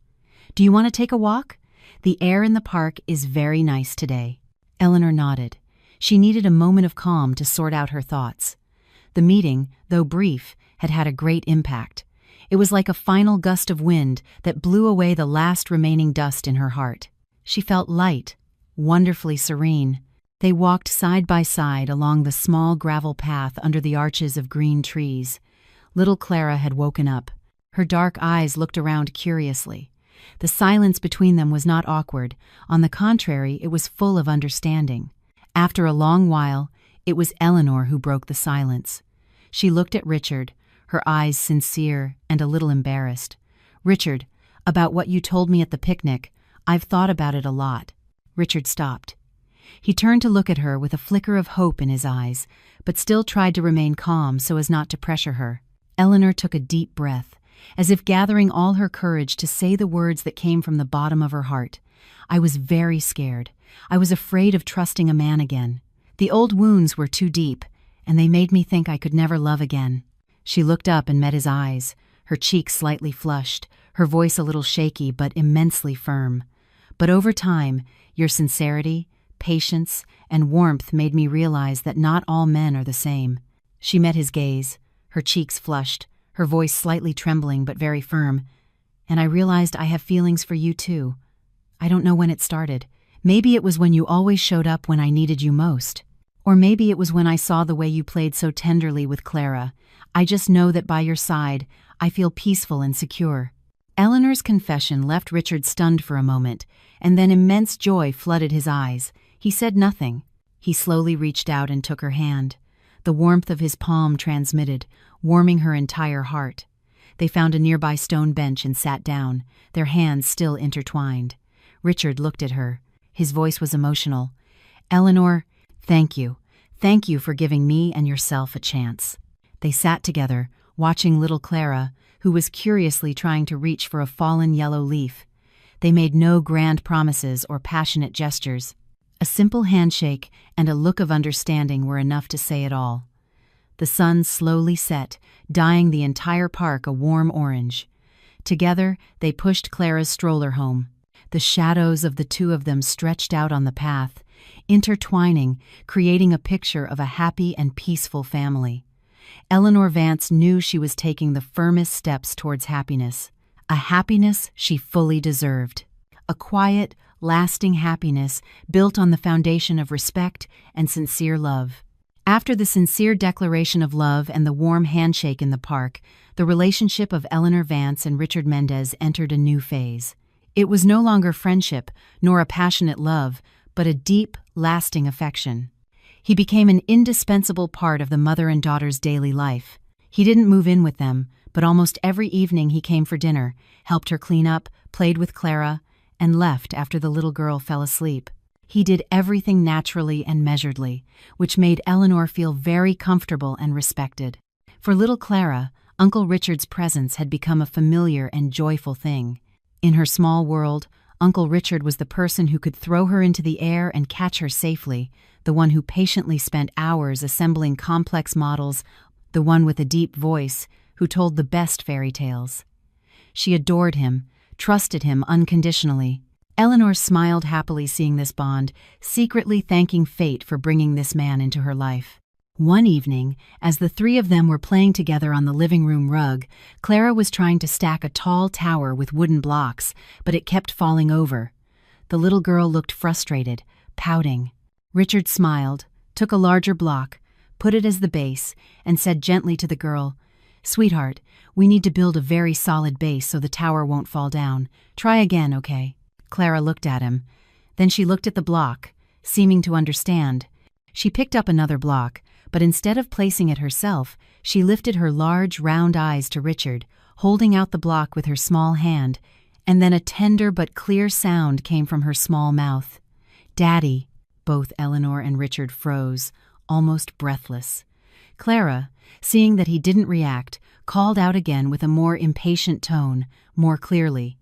"Do you want to take a walk? The air in the park is very nice today." Eleanor nodded. She needed a moment of calm to sort out her thoughts. The meeting, though brief, had had a great impact. It was like a final gust of wind that blew away the last remaining dust in her heart. She felt light, wonderfully serene. They walked side by side along the small gravel path under the arches of green trees. Little Clara had woken up. Her dark eyes looked around curiously. The silence between them was not awkward. On the contrary, it was full of understanding. After a long while, it was Eleanor who broke the silence. She looked at Richard, her eyes sincere and a little embarrassed. "Richard, about what you told me at the picnic, I've thought about it a lot." Richard stopped. He turned to look at her with a flicker of hope in his eyes, but still tried to remain calm so as not to pressure her. Eleanor took a deep breath, as if gathering all her courage to say the words that came from the bottom of her heart. "I was very scared. I was afraid of trusting a man again. The old wounds were too deep, and they made me think I could never love again." She looked up and met his eyes, her cheeks slightly flushed, her voice a little shaky but immensely firm. "But over time, your sincerity, patience, and warmth made me realize that not all men are the same." She met his gaze, her cheeks flushed, her voice slightly trembling but very firm. "And I realized I have feelings for you too. I don't know when it started. Maybe it was when you always showed up when I needed you most. Or maybe it was when I saw the way you played so tenderly with Clara. I just know that by your side, I feel peaceful and secure." Eleanor's confession left Richard stunned for a moment, and then immense joy flooded his eyes. He said nothing. He slowly reached out and took her hand. The warmth of his palm transmitted, warming her entire heart. They found a nearby stone bench and sat down, their hands still intertwined. Richard looked at her. His voice was emotional. "Eleanor, thank you. Thank you for giving me and yourself a chance." They sat together, watching little Clara, who was curiously trying to reach for a fallen yellow leaf. They made no grand promises or passionate gestures. A simple handshake and a look of understanding were enough to say it all. The sun slowly set, dyeing the entire park a warm orange. Together, they pushed Clara's stroller home. The shadows of the two of them stretched out on the path, intertwining, creating a picture of a happy and peaceful family. Eleanor Vance knew she was taking the firmest steps towards happiness, a happiness she fully deserved. A quiet, lasting happiness built on the foundation of respect and sincere love. After the sincere declaration of love and the warm handshake in the park, the relationship of Eleanor Vance and Richard Mendez entered a new phase. It was no longer friendship, nor a passionate love, but a deep, lasting affection. He became an indispensable part of the mother and daughter's daily life. He didn't move in with them, but almost every evening he came for dinner, helped her clean up, played with Clara, and left after the little girl fell asleep. He did everything naturally and measuredly, which made Eleanor feel very comfortable and respected. For little Clara, Uncle Richard's presence had become a familiar and joyful thing. In her small world, Uncle Richard was the person who could throw her into the air and catch her safely, the one who patiently spent hours assembling complex models, the one with a deep voice who told the best fairy tales. She adored him, trusted him unconditionally. Eleanor smiled happily seeing this bond, secretly thanking fate for bringing this man into her life. One evening, as the three of them were playing together on the living room rug, Clara was trying to stack a tall tower with wooden blocks, but it kept falling over. The little girl looked frustrated, pouting. Richard smiled, took a larger block, put it as the base, and said gently to the girl, "Sweetheart, we need to build a very solid base so the tower won't fall down. Try again, okay?" Clara looked at him. Then she looked at the block, seeming to understand. She picked up another block, but instead of placing it herself, she lifted her large, round eyes to Richard, holding out the block with her small hand, and then a tender but clear sound came from her small mouth. "Daddy." Both Eleanor and Richard froze, almost breathless. Clara, seeing that he didn't react, called out again with a more impatient tone, more clearly,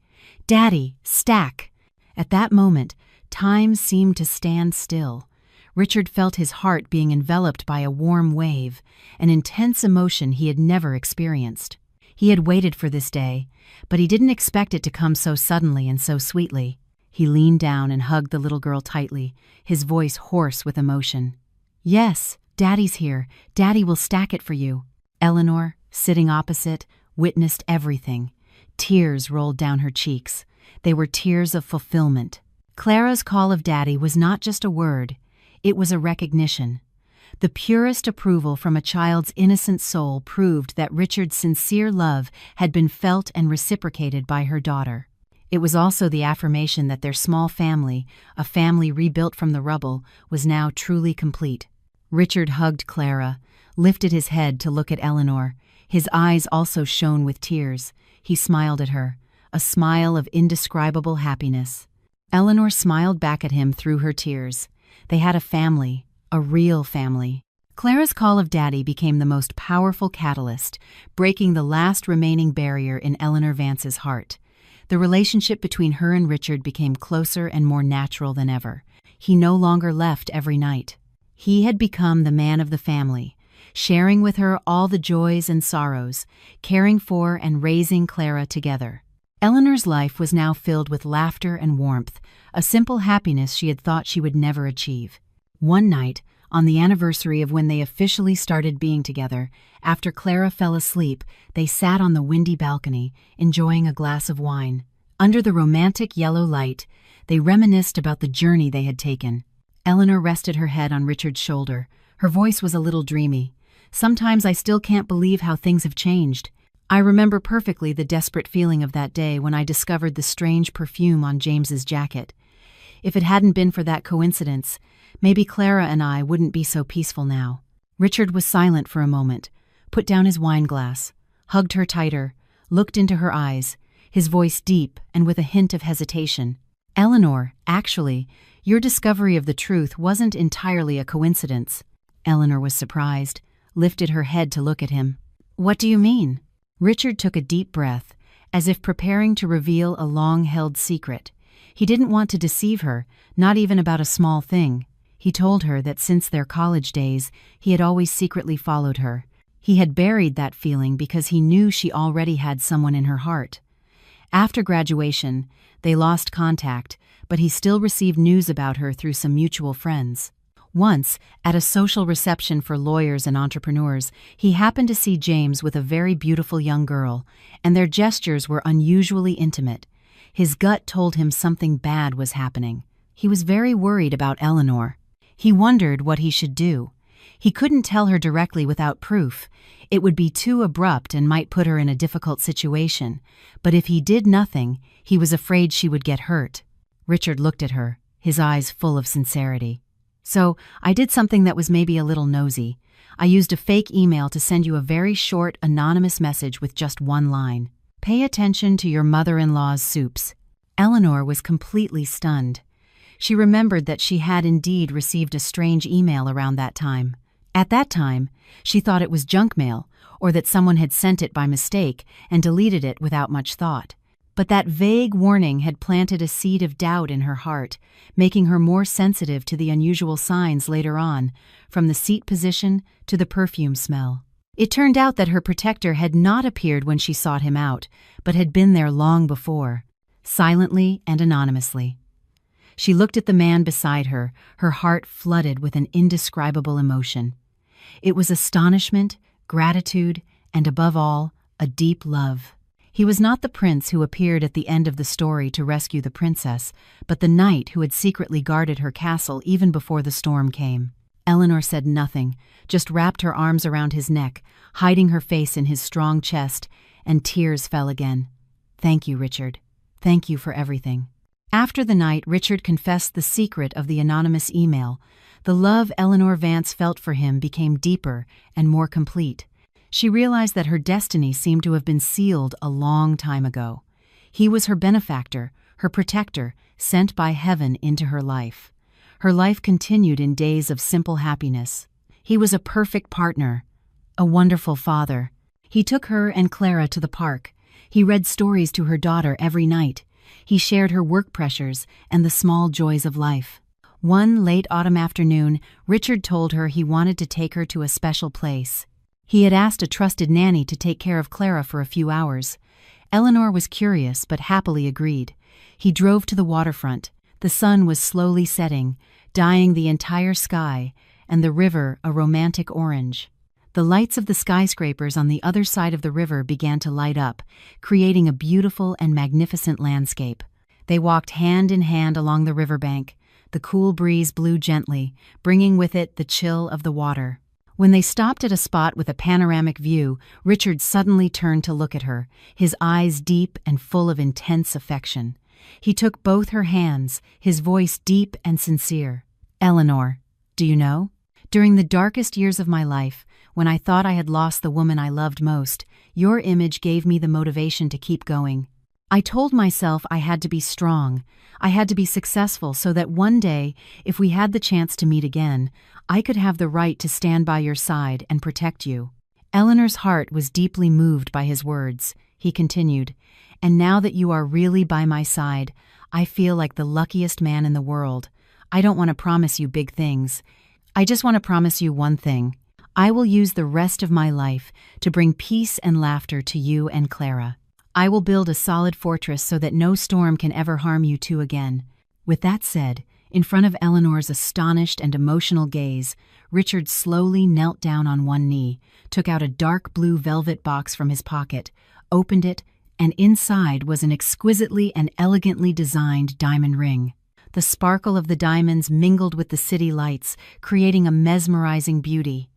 "Daddy, stack!" At that moment, time seemed to stand still. Richard felt his heart being enveloped by a warm wave, an intense emotion he had never experienced. He had waited for this day, but he didn't expect it to come so suddenly and so sweetly. He leaned down and hugged the little girl tightly, his voice hoarse with emotion. "Yes, Daddy's here. Daddy will stack it for you." Eleanor, sitting opposite, witnessed everything. Tears rolled down her cheeks. They were tears of fulfillment. Clara's call of Daddy was not just a word. It was a recognition. The purest approval from a child's innocent soul proved that Richard's sincere love had been felt and reciprocated by her daughter. It was also the affirmation that their small family, a family rebuilt from the rubble, was now truly complete. Richard hugged Clara, lifted his head to look at Eleanor. His eyes also shone with tears. He smiled at her, a smile of indescribable happiness. Eleanor smiled back at him through her tears. They had a family, a real family. Clara's call of Daddy became the most powerful catalyst, breaking the last remaining barrier in Eleanor Vance's heart. The relationship between her and Richard became closer and more natural than ever. He no longer left every night. He had become the man of the family, sharing with her all the joys and sorrows, caring for and raising Clara together. Eleanor's life was now filled with laughter and warmth, a simple happiness she had thought she would never achieve. One night, on the anniversary of when they officially started being together, after Clara fell asleep, they sat on the windy balcony, enjoying a glass of wine. Under the romantic yellow light, they reminisced about the journey they had taken. Eleanor rested her head on Richard's shoulder. Her voice was a little dreamy. Sometimes I still can't believe how things have changed. I remember perfectly the desperate feeling of that day when I discovered the strange perfume on James's jacket. If it hadn't been for that coincidence, maybe Clara and I wouldn't be so peaceful now. Richard was silent for a moment, put down his wine glass, hugged her tighter, looked into her eyes, his voice deep and with a hint of hesitation. Eleanor, actually, your discovery of the truth wasn't entirely a coincidence. Eleanor was surprised, lifted her head to look at him. What do you mean? Richard took a deep breath, as if preparing to reveal a long-held secret. He didn't want to deceive her, not even about a small thing. He told her that since their college days, he had always secretly followed her. He had buried that feeling because he knew she already had someone in her heart. After graduation, they lost contact, but he still received news about her through some mutual friends. Once, at a social reception for lawyers and entrepreneurs, he happened to see James with a very beautiful young girl, and their gestures were unusually intimate. His gut told him something bad was happening. He was very worried about Eleanor. He wondered what he should do. He couldn't tell her directly without proof. It would be too abrupt and might put her in a difficult situation. But if he did nothing, he was afraid she would get hurt. Richard looked at her, his eyes full of sincerity. So, I did something that was maybe a little nosy. I used a fake email to send you a very short, anonymous message with just one line. Pay attention to your mother-in-law's soups. Eleanor was completely stunned. She remembered that she had indeed received a strange email around that time. At that time, she thought it was junk mail, or that someone had sent it by mistake and deleted it without much thought. But that vague warning had planted a seed of doubt in her heart, making her more sensitive to the unusual signs later on, from the seat position to the perfume smell. It turned out that her protector had not appeared when she sought him out, but had been there long before, silently and anonymously. She looked at the man beside her, her heart flooded with an indescribable emotion. It was astonishment, gratitude, and above all, a deep love. He was not the prince who appeared at the end of the story to rescue the princess, but the knight who had secretly guarded her castle even before the storm came. Eleanor said nothing, just wrapped her arms around his neck, hiding her face in his strong chest, and tears fell again. Thank you, Richard. Thank you for everything. After the night, Richard confessed the secret of the anonymous email. The love Eleanor Vance felt for him became deeper and more complete. She realized that her destiny seemed to have been sealed a long time ago. He was her benefactor, her protector, sent by heaven into her life. Her life continued in days of simple happiness. He was a perfect partner, a wonderful father. He took her and Clara to the park. He read stories to her daughter every night. He shared her work pressures and the small joys of life. One late autumn afternoon, Richard told her he wanted to take her to a special place. He had asked a trusted nanny to take care of Clara for a few hours. Eleanor was curious but happily agreed. He drove to the waterfront. The sun was slowly setting, dyeing the entire sky, and the river a romantic orange. The lights of the skyscrapers on the other side of the river began to light up, creating a beautiful and magnificent landscape. They walked hand in hand along the riverbank. The cool breeze blew gently, bringing with it the chill of the water. When they stopped at a spot with a panoramic view, Richard suddenly turned to look at her, his eyes deep and full of intense affection. He took both her hands, his voice deep and sincere. Eleanor, do you know? During the darkest years of my life, when I thought I had lost the woman I loved most, your image gave me the motivation to keep going. I told myself I had to be strong. I had to be successful so that one day, if we had the chance to meet again, I could have the right to stand by your side and protect you. Eleanor's heart was deeply moved by his words. He continued, and now that you are really by my side, I feel like the luckiest man in the world. I don't want to promise you big things. I just want to promise you one thing. I will use the rest of my life to bring peace and laughter to you and Clara. I will build a solid fortress so that no storm can ever harm you two again. With that said, in front of Eleanor's astonished and emotional gaze, Richard slowly knelt down on one knee, took out a dark blue velvet box from his pocket, opened it, and inside was an exquisitely and elegantly designed diamond ring. The sparkle of the diamonds mingled with the city lights, creating a mesmerizing beauty.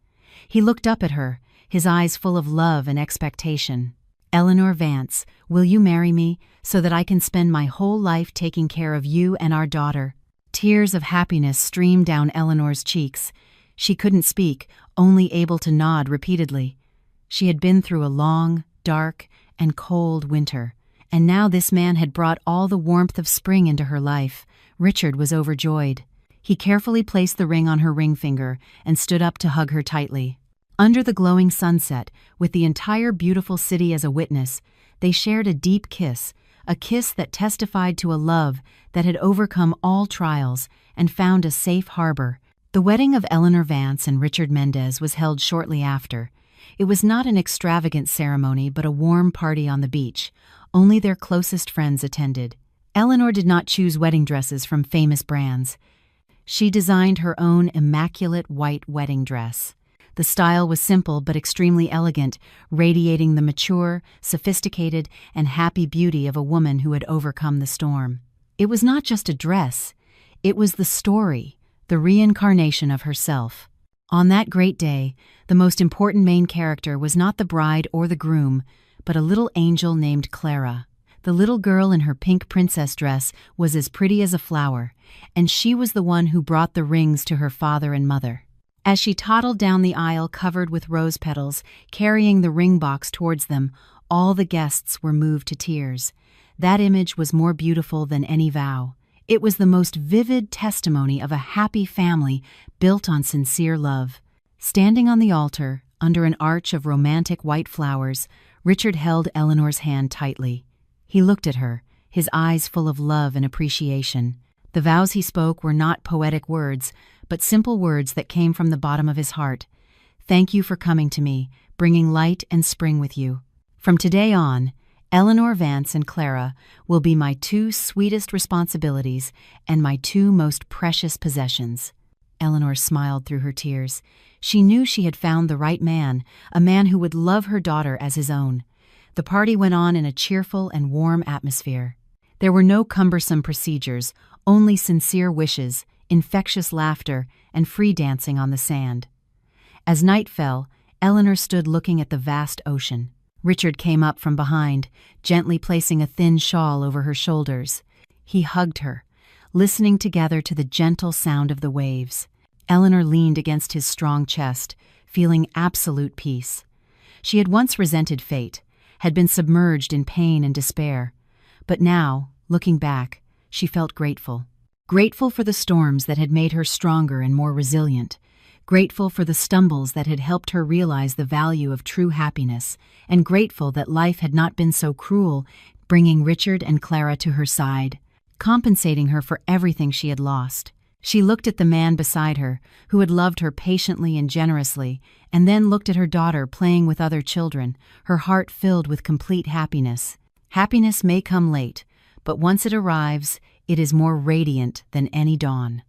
He looked up at her, his eyes full of love and expectation. "Eleanor Vance, will you marry me so that I can spend my whole life taking care of you and our daughter?" Tears of happiness streamed down Eleanor's cheeks. She couldn't speak, only able to nod repeatedly. She had been through a long, dark, and cold winter, and now this man had brought all the warmth of spring into her life. Richard was overjoyed. He carefully placed the ring on her ring finger and stood up to hug her tightly. Under the glowing sunset, with the entire beautiful city as a witness, they shared a deep kiss, a kiss that testified to a love that had overcome all trials and found a safe harbor. The wedding of Eleanor Vance and Richard Mendez was held shortly after. It was not an extravagant ceremony but a warm party on the beach. Only their closest friends attended. Eleanor did not choose wedding dresses from famous brands. She designed her own immaculate white wedding dress. The style was simple but extremely elegant, radiating the mature, sophisticated, and happy beauty of a woman who had overcome the storm. It was not just a dress. It was the story, the reincarnation of herself. On that great day, the most important main character was not the bride or the groom, but a little angel named Clara. The little girl in her pink princess dress was as pretty as a flower, and she was the one who brought the rings to her father and mother. As she toddled down the aisle covered with rose petals, carrying the ring box towards them, all the guests were moved to tears. That image was more beautiful than any vow. It was the most vivid testimony of a happy family built on sincere love. Standing on the altar, under an arch of romantic white flowers, Richard held Eleanor's hand tightly. He looked at her, his eyes full of love and appreciation. The vows he spoke were not poetic words, but simple words that came from the bottom of his heart. "Thank you for coming to me, bringing light and spring with you. From today on, Eleanor Vance and Clara will be my two sweetest responsibilities and my two most precious possessions." Eleanor smiled through her tears. She knew she had found the right man, a man who would love her daughter as his own. The party went on in a cheerful and warm atmosphere. There were no cumbersome procedures, only sincere wishes, infectious laughter, and free dancing on the sand. As night fell, Eleanor stood looking at the vast ocean. Richard came up from behind, gently placing a thin shawl over her shoulders. He hugged her, listening together to the gentle sound of the waves. Eleanor leaned against his strong chest, feeling absolute peace. She had once resented fate, had been submerged in pain and despair. But now, looking back, she felt grateful. Grateful for the storms that had made her stronger and more resilient. Grateful for the stumbles that had helped her realize the value of true happiness, and grateful that life had not been so cruel, bringing Richard and Clara to her side, compensating her for everything she had lost. She looked at the man beside her, who had loved her patiently and generously, and then looked at her daughter playing with other children, her heart filled with complete happiness. Happiness may come late, but once it arrives, it is more radiant than any dawn.